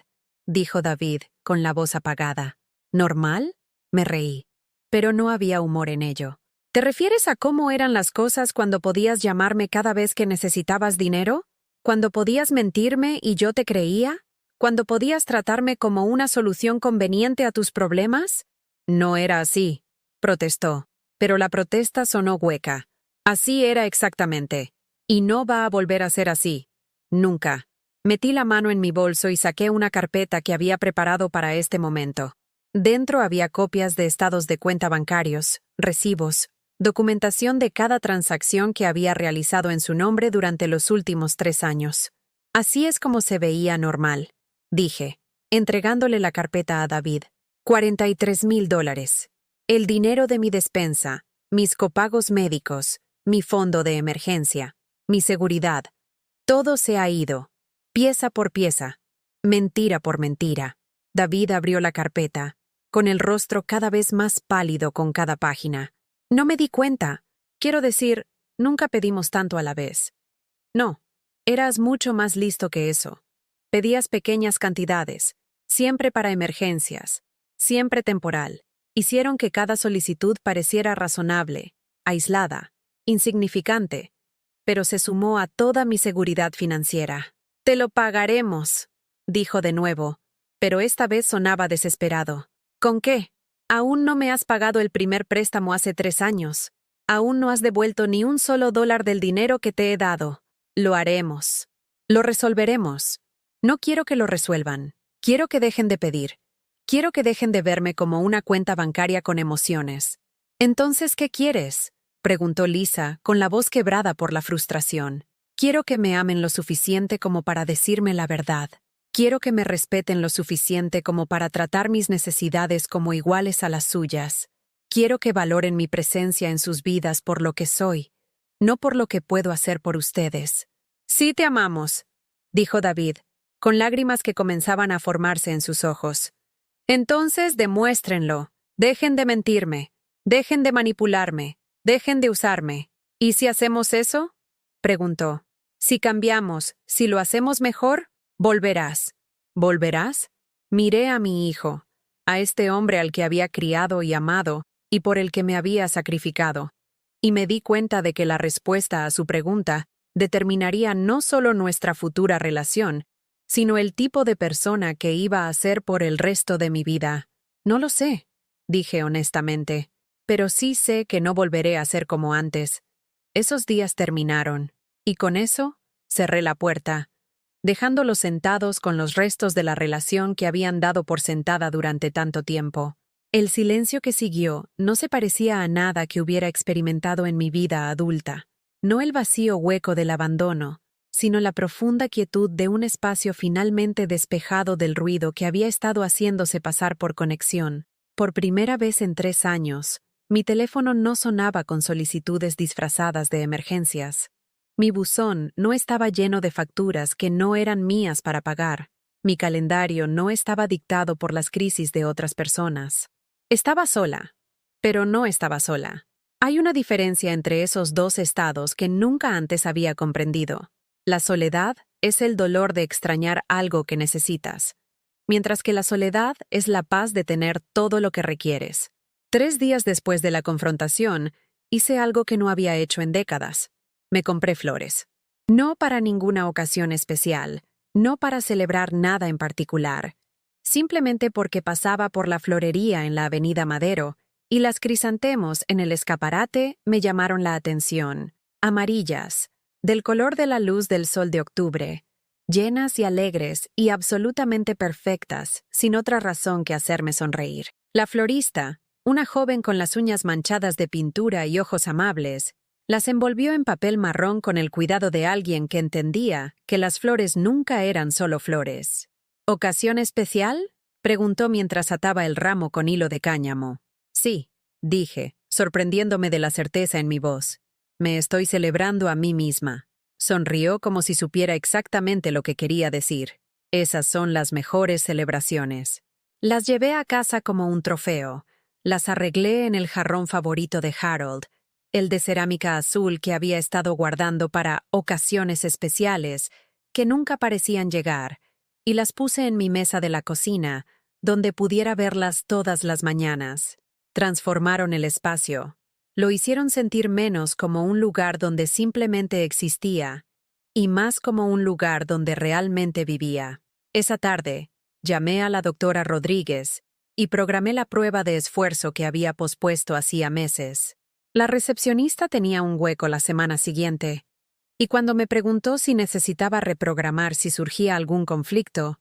dijo David, con la voz apagada. ¿Normal? Me reí, pero no había humor en ello. ¿Te refieres a cómo eran las cosas cuando podías llamarme cada vez que necesitabas dinero? ¿Cuando podías mentirme y yo te creía? ¿Cuando podías tratarme como una solución conveniente a tus problemas? No era así, protestó, pero la protesta sonó hueca. Así era exactamente, y no va a volver a ser así. Nunca. Metí la mano en mi bolso y saqué una carpeta que había preparado para este momento. Dentro había copias de estados de cuenta bancarios, recibos, documentación de cada transacción que había realizado en su nombre durante los últimos 3 años. Así es como se veía normal, dije, entregándole la carpeta a David. $43,000. El dinero de mi despensa, mis copagos médicos, mi fondo de emergencia, mi seguridad. Todo se ha ido, pieza por pieza, mentira por mentira. David abrió la carpeta, con el rostro cada vez más pálido con cada página. No me di cuenta. Quiero decir, nunca pedimos tanto a la vez. No, eras mucho más listo que eso. Pedías pequeñas cantidades, siempre para emergencias, siempre temporal. Hicieron que cada solicitud pareciera razonable, aislada, insignificante, pero se sumó a toda mi seguridad financiera. Te lo pagaremos, dijo de nuevo, pero esta vez sonaba desesperado. ¿Con qué? Aún no me has pagado el primer préstamo hace 3 años. Aún no has devuelto ni un solo dólar del dinero que te he dado. Lo haremos. Lo resolveremos. No quiero que lo resuelvan. Quiero que dejen de pedir. Quiero que dejen de verme como una cuenta bancaria con emociones. ¿Entonces qué quieres?, preguntó Lisa, con la voz quebrada por la frustración. Quiero que me amen lo suficiente como para decirme la verdad. Quiero que me respeten lo suficiente como para tratar mis necesidades como iguales a las suyas. Quiero que valoren mi presencia en sus vidas por lo que soy, no por lo que puedo hacer por ustedes. Sí te amamos, dijo David, con lágrimas que comenzaban a formarse en sus ojos. Entonces demuéstrenlo. Dejen de mentirme. Dejen de manipularme. Dejen de usarme. ¿Y si hacemos eso?, preguntó. Si cambiamos, si lo hacemos mejor, volverás. ¿Volverás? Miré a mi hijo, a este hombre al que había criado y amado y por el que me había sacrificado, y me di cuenta de que la respuesta a su pregunta determinaría no solo nuestra futura relación, sino el tipo de persona que iba a ser por el resto de mi vida. No lo sé, dije honestamente, pero sí sé que no volveré a ser como antes. Esos días terminaron, y con eso cerré la puerta, dejándolos sentados con los restos de la relación que habían dado por sentada durante tanto tiempo. El silencio que siguió no se parecía a nada que hubiera experimentado en mi vida adulta. No el vacío hueco del abandono, sino la profunda quietud de un espacio finalmente despejado del ruido que había estado haciéndose pasar por conexión. Por primera vez en 3 años, mi teléfono no sonaba con solicitudes disfrazadas de emergencias. Mi buzón no estaba lleno de facturas que no eran mías para pagar. Mi calendario no estaba dictado por las crisis de otras personas. Estaba sola, pero no estaba sola. Hay una diferencia entre esos 2 estados que nunca antes había comprendido. La soledad es el dolor de extrañar algo que necesitas, mientras que la soledad es la paz de tener todo lo que requieres. 3 días después de la confrontación, hice algo que no había hecho en décadas. Me compré flores. No para ninguna ocasión especial, no para celebrar nada en particular, simplemente porque pasaba por la florería en la Avenida Madero y las crisantemos en el escaparate me llamaron la atención. Amarillas, del color de la luz del sol de octubre, llenas y alegres y absolutamente perfectas, sin otra razón que hacerme sonreír. La florista, una joven con las uñas manchadas de pintura y ojos amables, las envolvió en papel marrón con el cuidado de alguien que entendía que las flores nunca eran solo flores. ¿Ocasión especial?, preguntó mientras ataba el ramo con hilo de cáñamo. Sí, dije, sorprendiéndome de la certeza en mi voz. Me estoy celebrando a mí misma. Sonrió como si supiera exactamente lo que quería decir. Esas son las mejores celebraciones. Las llevé a casa como un trofeo. Las arreglé en el jarrón favorito de Harold, el de cerámica azul que había estado guardando para ocasiones especiales que nunca parecían llegar, y las puse en mi mesa de la cocina, donde pudiera verlas todas las mañanas. Transformaron el espacio. Lo hicieron sentir menos como un lugar donde simplemente existía, y más como un lugar donde realmente vivía. Esa tarde, llamé a la doctora Rodríguez y programé la prueba de esfuerzo que había pospuesto hacía meses. La recepcionista tenía un hueco la semana siguiente, y cuando me preguntó si necesitaba reprogramar si surgía algún conflicto,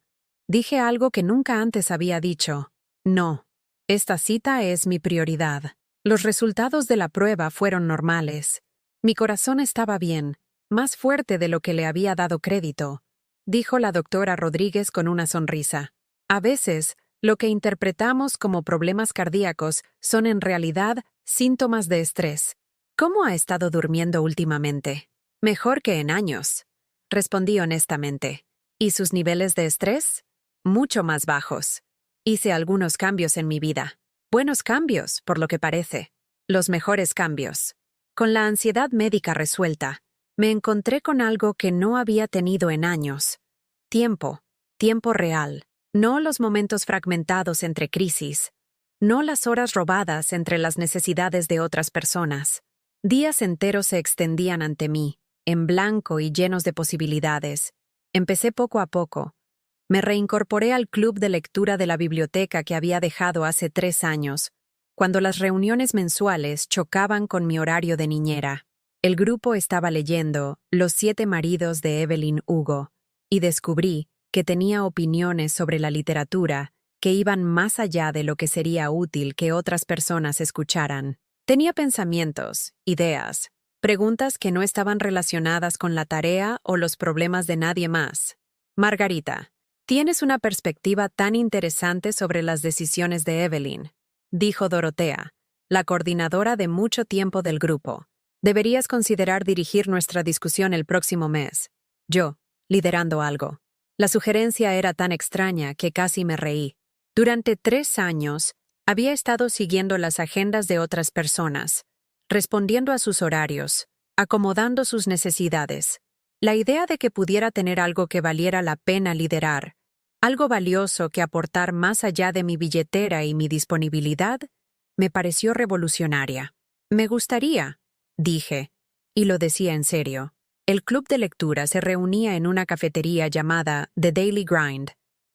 dije algo que nunca antes había dicho. No, esta cita es mi prioridad. Los resultados de la prueba fueron normales. Mi corazón estaba bien, más fuerte de lo que le había dado crédito, dijo la doctora Rodríguez con una sonrisa. A veces, lo que interpretamos como problemas cardíacos son en realidad síntomas de estrés. ¿Cómo ha estado durmiendo últimamente? Mejor que en años, respondí honestamente. ¿Y sus niveles de estrés? Mucho más bajos. Hice algunos cambios en mi vida. Buenos cambios, por lo que parece. Los mejores cambios. Con la ansiedad médica resuelta, me encontré con algo que no había tenido en años. Tiempo. Tiempo real. No los momentos fragmentados entre crisis. No las horas robadas entre las necesidades de otras personas. Días enteros se extendían ante mí, en blanco y llenos de posibilidades. Empecé poco a poco. Me reincorporé al club de lectura de la biblioteca que había dejado hace 3 años, cuando las reuniones mensuales chocaban con mi horario de niñera. El grupo estaba leyendo Los 7 maridos de Evelyn Hugo, y descubrí que tenía opiniones sobre la literatura que iban más allá de lo que sería útil que otras personas escucharan. Tenía pensamientos, ideas, preguntas que no estaban relacionadas con la tarea o los problemas de nadie más. Margarita, tienes una perspectiva tan interesante sobre las decisiones de Evelyn, dijo Dorotea, la coordinadora de mucho tiempo del grupo. Deberías considerar dirigir nuestra discusión el próximo mes. Yo, liderando algo. La sugerencia era tan extraña que casi me reí. Durante 3 años, había estado siguiendo las agendas de otras personas, respondiendo a sus horarios, acomodando sus necesidades. La idea de que pudiera tener algo que valiera la pena liderar, algo valioso que aportar más allá de mi billetera y mi disponibilidad, me pareció revolucionaria. Me gustaría, dije, y lo decía en serio. El club de lectura se reunía en una cafetería llamada The Daily Grind,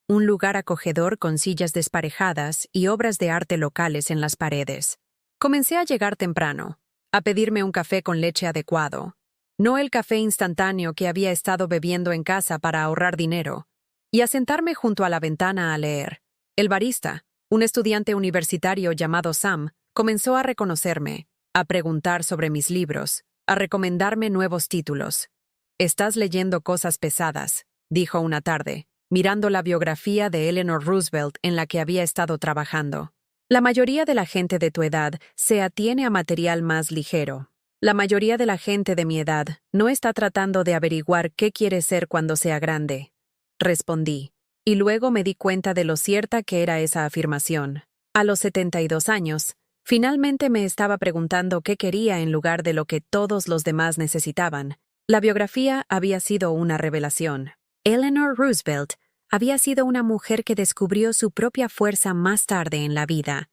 un lugar acogedor con sillas desparejadas y obras de arte locales en las paredes. Comencé a llegar temprano, a pedirme un café con leche adecuado, no el café instantáneo que había estado bebiendo en casa para ahorrar dinero, y a sentarme junto a la ventana a leer. El barista, un estudiante universitario llamado Sam, comenzó a reconocerme, a preguntar sobre mis libros, a recomendarme nuevos títulos. «Estás leyendo cosas pesadas», dijo una tarde, mirando la biografía de Eleanor Roosevelt en la que había estado trabajando. La mayoría de la gente de tu edad se atiene a material más ligero. La mayoría de la gente de mi edad no está tratando de averiguar qué quiere ser cuando sea grande. Respondí, y luego me di cuenta de lo cierta que era esa afirmación. A los 72 años, finalmente me estaba preguntando qué quería en lugar de lo que todos los demás necesitaban. La biografía había sido una revelación. Eleanor Roosevelt había sido una mujer que descubrió su propia fuerza más tarde en la vida,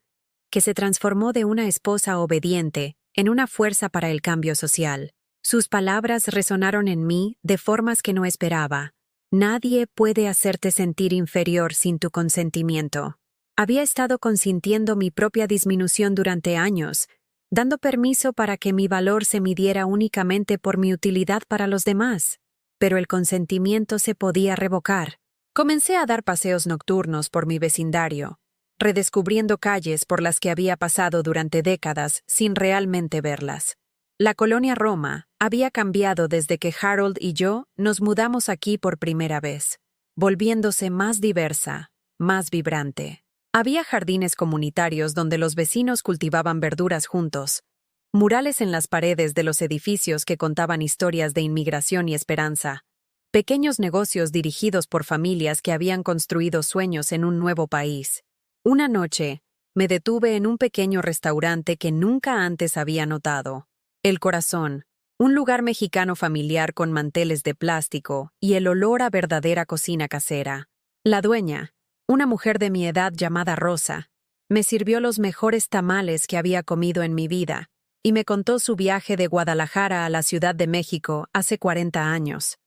que se transformó de una esposa obediente en una fuerza para el cambio social. Sus palabras resonaron en mí de formas que no esperaba. Nadie puede hacerte sentir inferior sin tu consentimiento. Había estado consintiendo mi propia disminución durante años, dando permiso para que mi valor se midiera únicamente por mi utilidad para los demás. Pero el consentimiento se podía revocar. Comencé a dar paseos nocturnos por mi vecindario, redescubriendo calles por las que había pasado durante décadas sin realmente verlas. La colonia Roma había cambiado desde que Harold y yo nos mudamos aquí por primera vez, volviéndose más diversa, más vibrante. Había jardines comunitarios donde los vecinos cultivaban verduras juntos, murales en las paredes de los edificios que contaban historias de inmigración y esperanza, pequeños negocios dirigidos por familias que habían construido sueños en un nuevo país. Una noche, me detuve en un pequeño restaurante que nunca antes había notado. El Corazón, un lugar mexicano familiar con manteles de plástico y el olor a verdadera cocina casera. La dueña, una mujer de mi edad llamada Rosa, me sirvió los mejores tamales que había comido en mi vida y me contó su viaje de Guadalajara a la Ciudad de México hace 40 años.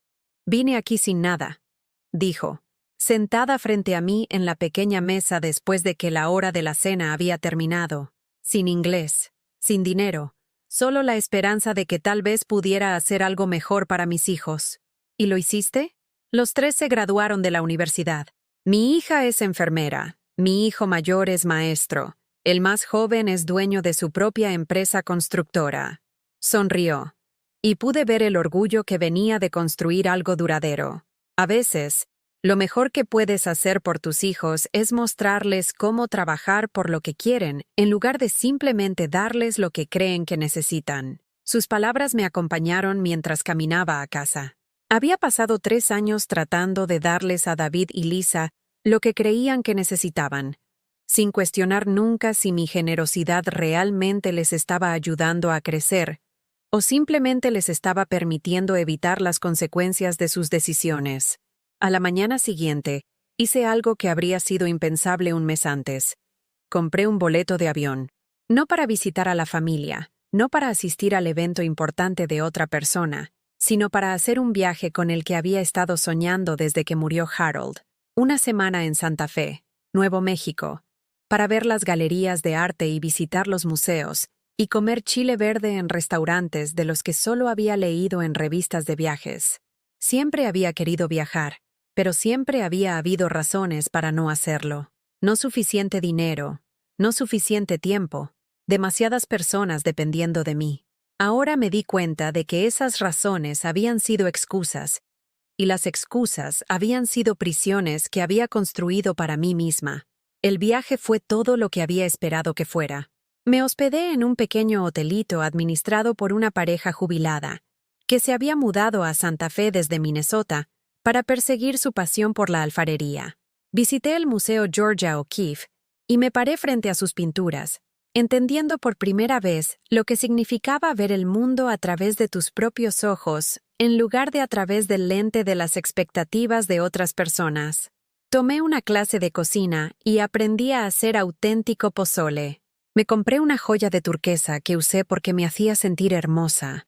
«Vine aquí sin nada», dijo, sentada frente a mí en la pequeña mesa después de que la hora de la cena había terminado. Sin inglés, sin dinero, solo la esperanza de que tal vez pudiera hacer algo mejor para mis hijos. ¿Y lo hiciste? Los 3 se graduaron de la universidad. Mi hija es enfermera, mi hijo mayor es maestro, el más joven es dueño de su propia empresa constructora. Sonrió, y pude ver el orgullo que venía de construir algo duradero. A veces, lo mejor que puedes hacer por tus hijos es mostrarles cómo trabajar por lo que quieren, en lugar de simplemente darles lo que creen que necesitan. Sus palabras me acompañaron mientras caminaba a casa. Había pasado 3 años tratando de darles a David y Lisa lo que creían que necesitaban, sin cuestionar nunca si mi generosidad realmente les estaba ayudando a crecer o simplemente les estaba permitiendo evitar las consecuencias de sus decisiones. A la mañana siguiente, hice algo que habría sido impensable un mes antes. Compré un boleto de avión, no para visitar a la familia, no para asistir al evento importante de otra persona, sino para hacer un viaje con el que había estado soñando desde que murió Harold. Una semana en Santa Fe, Nuevo México, para ver las galerías de arte y visitar los museos, y comer chile verde en restaurantes de los que solo había leído en revistas de viajes. Siempre había querido viajar, pero siempre había habido razones para no hacerlo. No suficiente dinero, no suficiente tiempo, demasiadas personas dependiendo de mí. Ahora me di cuenta de que esas razones habían sido excusas, y las excusas habían sido prisiones que había construido para mí misma. El viaje fue todo lo que había esperado que fuera. Me hospedé en un pequeño hotelito administrado por una pareja jubilada, que se había mudado a Santa Fe desde Minnesota para perseguir su pasión por la alfarería. Visité el Museo Georgia O'Keeffe y me paré frente a sus pinturas, entendiendo por primera vez lo que significaba ver el mundo a través de tus propios ojos, en lugar de a través del lente de las expectativas de otras personas. Tomé una clase de cocina y aprendí a hacer auténtico pozole. Me compré una joya de turquesa que usé porque me hacía sentir hermosa,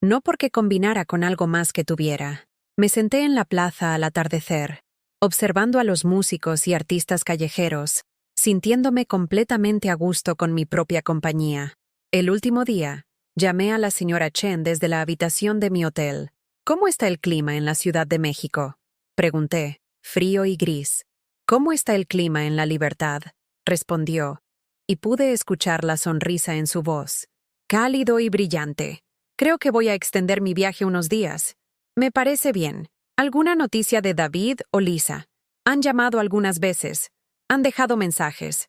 no porque combinara con algo más que tuviera. Me senté en la plaza al atardecer, observando a los músicos y artistas callejeros, sintiéndome completamente a gusto con mi propia compañía. El último día, llamé a la señora Chen desde la habitación de mi hotel. «¿Cómo está el clima en la Ciudad de México?», pregunté, frío y gris. «¿Cómo está el clima en La Libertad?», respondió, y pude escuchar la sonrisa en su voz. «Cálido y brillante. Creo que voy a extender mi viaje unos días. Me parece bien. ¿Alguna noticia de David o Lisa? Han llamado algunas veces. Han dejado mensajes.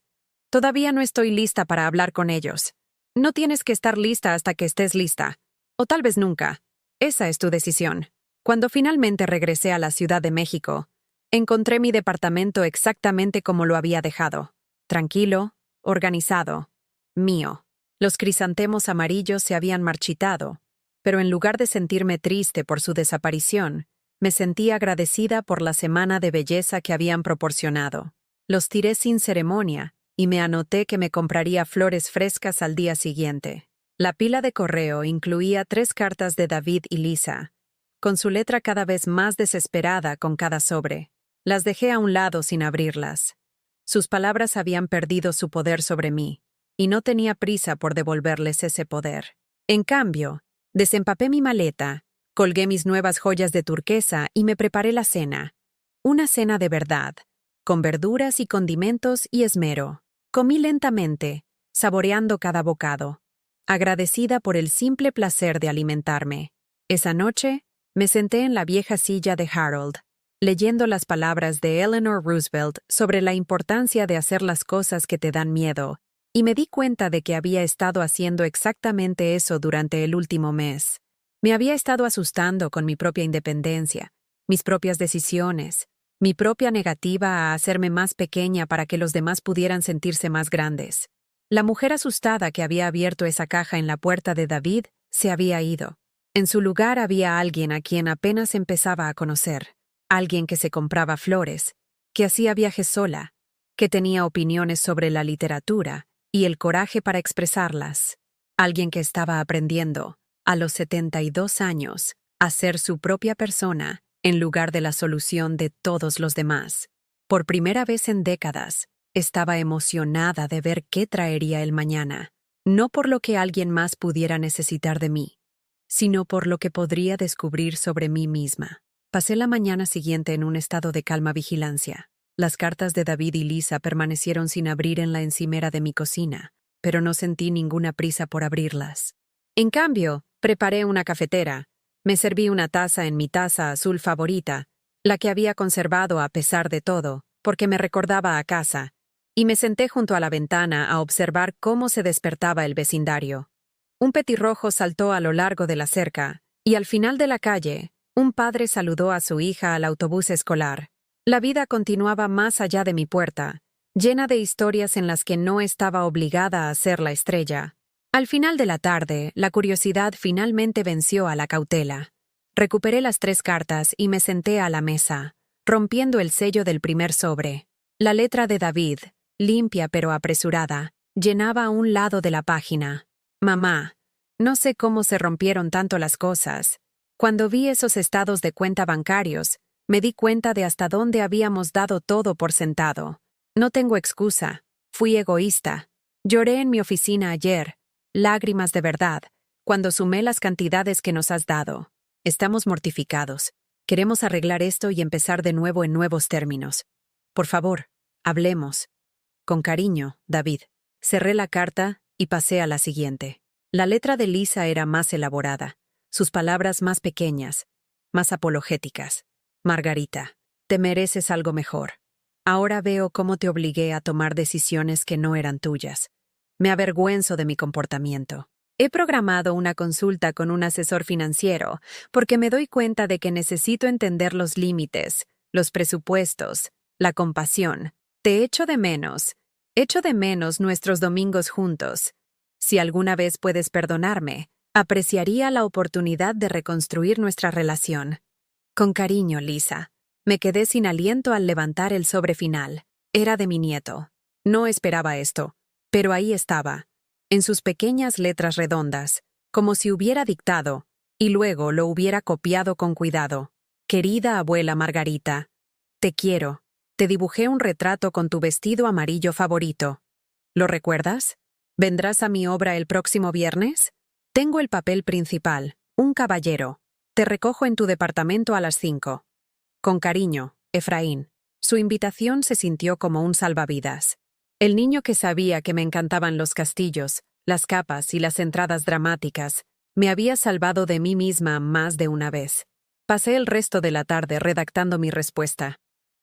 Todavía no estoy lista para hablar con ellos. No tienes que estar lista hasta que estés lista. O tal vez nunca. Esa es tu decisión». Cuando finalmente regresé a la Ciudad de México, encontré mi departamento exactamente como lo había dejado. Tranquilo, organizado, mío. Los crisantemos amarillos se habían marchitado, pero en lugar de sentirme triste por su desaparición, me sentí agradecida por la semana de belleza que habían proporcionado. Los tiré sin ceremonia y me anoté que me compraría flores frescas al día siguiente. La pila de correo incluía 3 cartas de David y Lisa, con su letra cada vez más desesperada con cada sobre. Las dejé a un lado sin abrirlas. Sus palabras habían perdido su poder sobre mí, y no tenía prisa por devolverles ese poder. En cambio, desempapé mi maleta, colgué mis nuevas joyas de turquesa y me preparé la cena. Una cena de verdad, con verduras y condimentos y esmero. Comí lentamente, saboreando cada bocado, agradecida por el simple placer de alimentarme. Esa noche, me senté en la vieja silla de Harold, leyendo las palabras de Eleanor Roosevelt sobre la importancia de hacer las cosas que te dan miedo, y me di cuenta de que había estado haciendo exactamente eso durante el último mes. Me había estado asustando con mi propia independencia, mis propias decisiones, mi propia negativa a hacerme más pequeña para que los demás pudieran sentirse más grandes. La mujer asustada que había abierto esa caja en la puerta de David se había ido. En su lugar había alguien a quien apenas empezaba a conocer, alguien que se compraba flores, que hacía viajes sola, que tenía opiniones sobre la literatura y el coraje para expresarlas, alguien que estaba aprendiendo, a los 72 años, a ser su propia persona en lugar de la solución de todos los demás. Por primera vez en décadas, estaba emocionada de ver qué traería el mañana, no por lo que alguien más pudiera necesitar de mí, sino por lo que podría descubrir sobre mí misma. Pasé la mañana siguiente en un estado de calma vigilancia. Las cartas de David y Lisa permanecieron sin abrir en la encimera de mi cocina, pero no sentí ninguna prisa por abrirlas. En cambio, preparé una cafetera. Me serví una taza en mi taza azul favorita, la que había conservado a pesar de todo, porque me recordaba a casa, y me senté junto a la ventana a observar cómo se despertaba el vecindario. Un petirrojo saltó a lo largo de la cerca, y al final de la calle, un padre saludó a su hija al autobús escolar. La vida continuaba más allá de mi puerta, llena de historias en las que no estaba obligada a ser la estrella. Al final de la tarde, la curiosidad finalmente venció a la cautela. Recuperé las 3 cartas y me senté a la mesa, rompiendo el sello del primer sobre. La letra de David, limpia pero apresurada, llenaba un lado de la página. Mamá, no sé cómo se rompieron tanto las cosas. Cuando vi esos estados de cuenta bancarios, me di cuenta de hasta dónde habíamos dado todo por sentado. No tengo excusa. Fui egoísta. Lloré en mi oficina ayer, lágrimas de verdad, cuando sumé las cantidades que nos has dado. Estamos mortificados. Queremos arreglar esto y empezar de nuevo en nuevos términos. Por favor, hablemos. Con cariño, David. Cerré la carta y pasé a la siguiente. La letra de Lisa era más elaborada, sus palabras más pequeñas, más apologéticas. Margarita, te mereces algo mejor. Ahora veo cómo te obligué a tomar decisiones que no eran tuyas. Me avergüenzo de mi comportamiento. He programado una consulta con un asesor financiero porque me doy cuenta de que necesito entender los límites, los presupuestos, la compasión. Te echo de menos. Echo de menos nuestros domingos juntos. Si alguna vez puedes perdonarme, apreciaría la oportunidad de reconstruir nuestra relación. Con cariño, Lisa. Me quedé sin aliento al levantar el sobre final. Era de mi nieto. No esperaba esto, pero ahí estaba, en sus pequeñas letras redondas, como si hubiera dictado, y luego lo hubiera copiado con cuidado. Querida abuela Margarita, te quiero. Te dibujé un retrato con tu vestido amarillo favorito. ¿Lo recuerdas? ¿Vendrás a mi obra el próximo viernes? Tengo el papel principal, un caballero. Te recojo en tu departamento a las 5. Con cariño, Efraín. Su invitación se sintió como un salvavidas. El niño que sabía que me encantaban los castillos, las capas y las entradas dramáticas, me había salvado de mí misma más de una vez. Pasé el resto de la tarde redactando mi respuesta.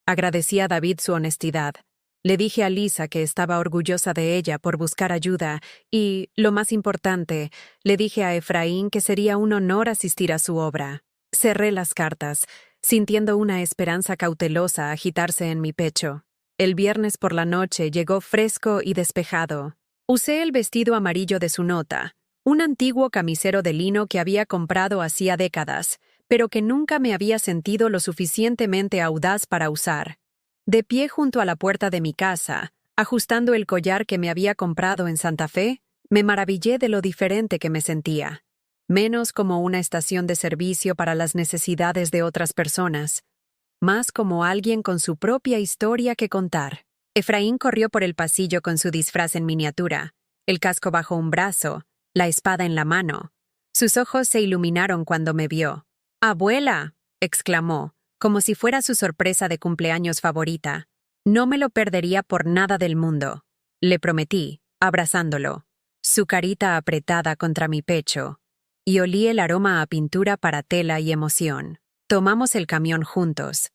Agradecí a David su honestidad. Le dije a Lisa que estaba orgullosa de ella por buscar ayuda y, lo más importante, le dije a Efraín que sería un honor asistir a su obra. Cerré las cartas, sintiendo una esperanza cautelosa agitarse en mi pecho. El viernes por la noche llegó fresco y despejado. Usé el vestido amarillo de su nota, un antiguo camisero de lino que había comprado hacía décadas, pero que nunca me había sentido lo suficientemente audaz para usar. De pie junto a la puerta de mi casa, ajustando el collar que me había comprado en Santa Fe, Me maravillé de lo diferente que me sentía. Menos como una estación de servicio para las necesidades de otras personas, más como alguien con su propia historia que contar. Efraín corrió por el pasillo con su disfraz en miniatura, el casco bajo un brazo, la espada en la mano. Sus ojos se iluminaron cuando me vio. ¡Abuela!, exclamó, como si fuera su sorpresa de cumpleaños favorita. No me lo perdería por nada del mundo, le prometí, abrazándolo, su carita apretada contra mi pecho, y olí el aroma a pintura para tela y emoción. Tomamos el camión juntos,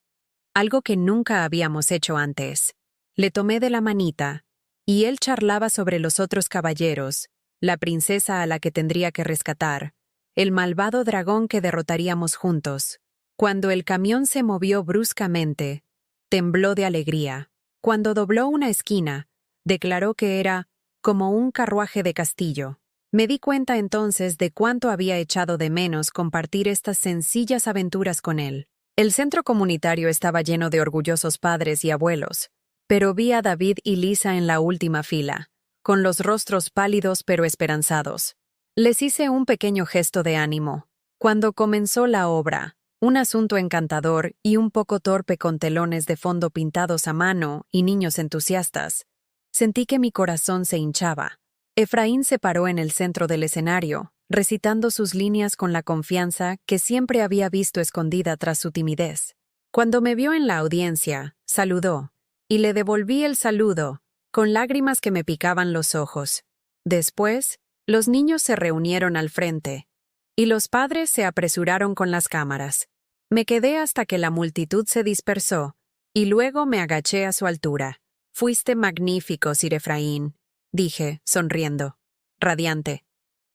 algo que nunca habíamos hecho antes. Le tomé de la manita, y él charlaba sobre los otros caballeros, la princesa a la que tendría que rescatar, el malvado dragón que derrotaríamos juntos. Cuando el camión se movió bruscamente, tembló de alegría. Cuando dobló una esquina, declaró que era como un carruaje de castillo. Me di cuenta entonces de cuánto había echado de menos compartir estas sencillas aventuras con él. El centro comunitario estaba lleno de orgullosos padres y abuelos, pero vi a David y Lisa en la última fila, con los rostros pálidos pero esperanzados. Les hice un pequeño gesto de ánimo. Cuando comenzó la obra, un asunto encantador y un poco torpe con telones de fondo pintados a mano y niños entusiastas, sentí que mi corazón se hinchaba. Efraín se paró en el centro del escenario, recitando sus líneas con la confianza que siempre había visto escondida tras su timidez. Cuando me vio en la audiencia, saludó, y le devolví el saludo, con lágrimas que me picaban los ojos. Después, los niños se reunieron al frente, y los padres se apresuraron con las cámaras. Me quedé hasta que la multitud se dispersó, y luego me agaché a su altura. «Fuiste magnífico, Sir Efraín», dije, sonriendo, radiante.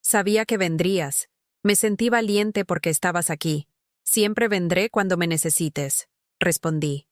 «Sabía que vendrías. Me sentí valiente porque estabas aquí. Siempre vendré cuando me necesites», respondí.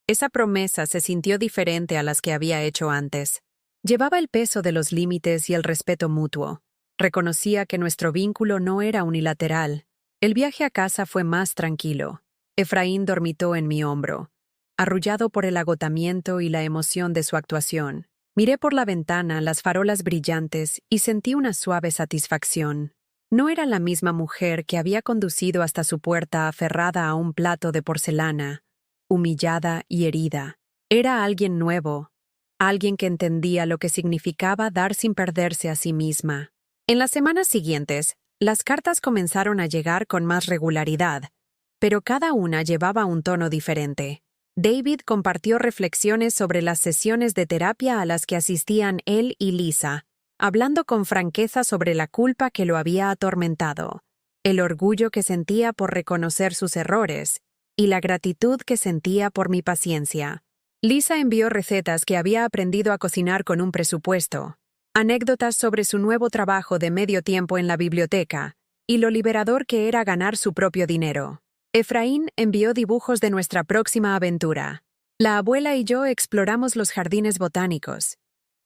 Esa promesa se sintió diferente a las que había hecho antes. Llevaba el peso de los límites y el respeto mutuo. Reconocía que nuestro vínculo no era unilateral. El viaje a casa fue más tranquilo. Efraín dormitó en mi hombro, arrullado por el agotamiento y la emoción de su actuación. Miré por la ventana las farolas brillantes y sentí una suave satisfacción. No era la misma mujer que había conducido hasta su puerta aferrada a un plato de porcelana, humillada y herida. Era alguien nuevo, alguien que entendía lo que significaba dar sin perderse a sí misma. En las semanas siguientes, las cartas comenzaron a llegar con más regularidad, pero cada una llevaba un tono diferente. David compartió reflexiones sobre las sesiones de terapia a las que asistían él y Lisa, hablando con franqueza sobre la culpa que lo había atormentado, el orgullo que sentía por reconocer sus errores y la gratitud que sentía por mi paciencia. Lisa envió recetas que había aprendido a cocinar con un presupuesto, anécdotas sobre su nuevo trabajo de medio tiempo en la biblioteca y lo liberador que era ganar su propio dinero. Efraín envió dibujos de nuestra próxima aventura. La abuela y yo exploramos los jardines botánicos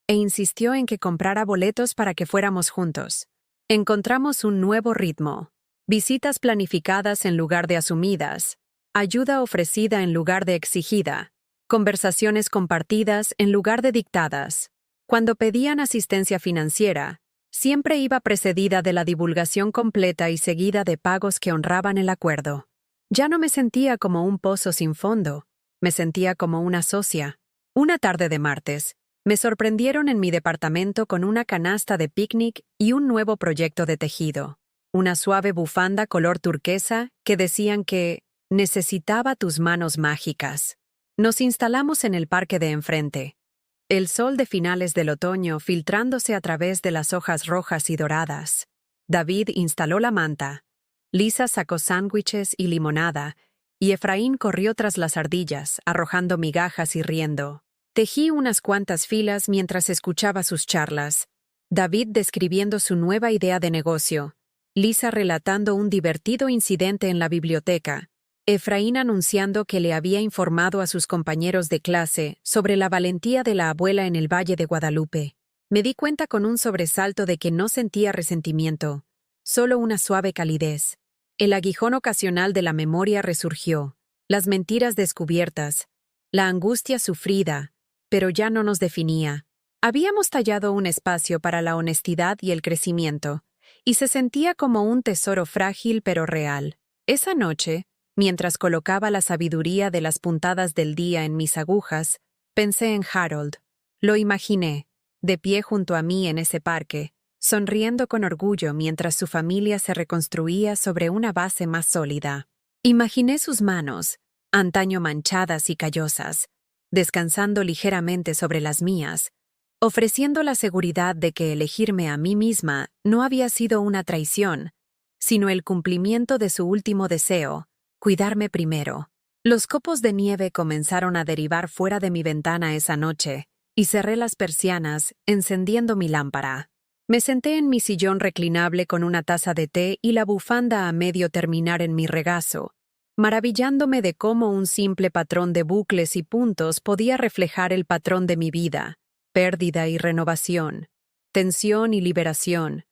e insistió en que comprara boletos para que fuéramos juntos. Encontramos un nuevo ritmo: visitas planificadas en lugar de asumidas, ayuda ofrecida en lugar de exigida, conversaciones compartidas en lugar de dictadas. Cuando pedían asistencia financiera, siempre iba precedida de la divulgación completa y seguida de pagos que honraban el acuerdo. Ya no me sentía como un pozo sin fondo, me sentía como una socia. Una tarde de martes, me sorprendieron en mi departamento con una canasta de picnic y un nuevo proyecto de tejido. Una suave bufanda color turquesa que decían que necesitaba tus manos mágicas. Nos instalamos en el parque de enfrente. El sol de finales del otoño filtrándose a través de las hojas rojas y doradas. David instaló la manta. Lisa sacó sándwiches y limonada, y Efraín corrió tras las ardillas, arrojando migajas y riendo. Tejí unas cuantas filas mientras escuchaba sus charlas. David describiendo su nueva idea de negocio, Lisa relatando un divertido incidente en la biblioteca, Efraín anunciando que le había informado a sus compañeros de clase sobre la valentía de la abuela en el Valle de Guadalupe. Me di cuenta con un sobresalto de que no sentía resentimiento, solo una suave calidez. El aguijón ocasional de la memoria resurgió, las mentiras descubiertas, la angustia sufrida, pero ya no nos definía. Habíamos tallado un espacio para la honestidad y el crecimiento, y se sentía como un tesoro frágil pero real. Esa noche, mientras colocaba la sabiduría de las puntadas del día en mis agujas, pensé en Harold. Lo imaginé, de pie junto a mí en ese parque, sonriendo con orgullo mientras su familia se reconstruía sobre una base más sólida. Imaginé sus manos, antaño manchadas y callosas, descansando ligeramente sobre las mías, ofreciendo la seguridad de que elegirme a mí misma no había sido una traición, sino el cumplimiento de su último deseo, cuidarme primero. Los copos de nieve comenzaron a derivar fuera de mi ventana esa noche, y cerré las persianas, encendiendo mi lámpara. Me senté en mi sillón reclinable con una taza de té y la bufanda a medio terminar en mi regazo, maravillándome de cómo un simple patrón de bucles y puntos podía reflejar el patrón de mi vida: pérdida y renovación, tensión y liberación,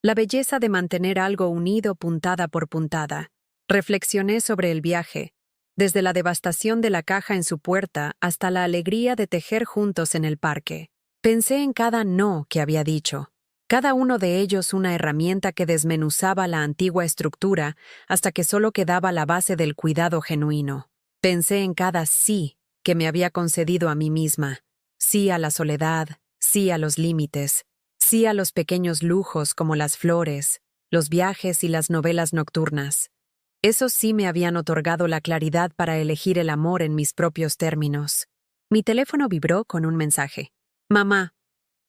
la belleza de mantener algo unido puntada por puntada. Reflexioné sobre el viaje, desde la devastación de la caja en su puerta hasta la alegría de tejer juntos en el parque. Pensé en cada no que había dicho, cada uno de ellos una herramienta que desmenuzaba la antigua estructura hasta que solo quedaba la base del cuidado genuino. Pensé en cada sí que me había concedido a mí misma. Sí a la soledad, sí a los límites, sí a los pequeños lujos como las flores, los viajes y las novelas nocturnas. Esos sí me habían otorgado la claridad para elegir el amor en mis propios términos. Mi teléfono vibró con un mensaje. Mamá,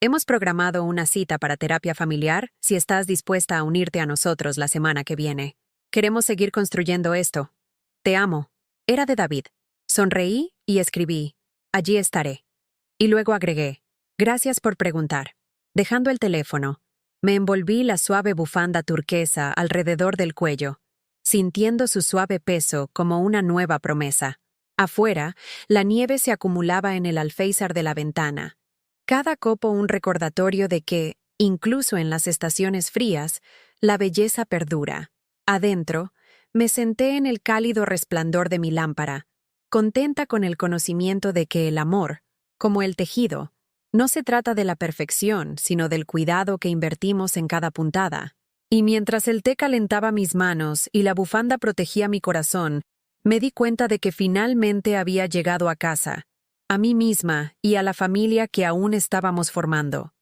hemos programado una cita para terapia familiar si estás dispuesta a unirte a nosotros la semana que viene. Queremos seguir construyendo esto. Te amo. Era de David. Sonreí y escribí: allí estaré. Y luego agregué: gracias por preguntar. Dejando el teléfono, me envolví la suave bufanda turquesa alrededor del cuello, sintiendo su suave peso como una nueva promesa. Afuera, la nieve se acumulaba en el alféizar de la ventana. Cada copo un recordatorio de que, incluso en las estaciones frías, la belleza perdura. Adentro, me senté en el cálido resplandor de mi lámpara, contenta con el conocimiento de que el amor, como el tejido, no se trata de la perfección, sino del cuidado que invertimos en cada puntada. Y mientras el té calentaba mis manos y la bufanda protegía mi corazón, me di cuenta de que finalmente había llegado a casa, a mí misma y a la familia que aún estábamos formando.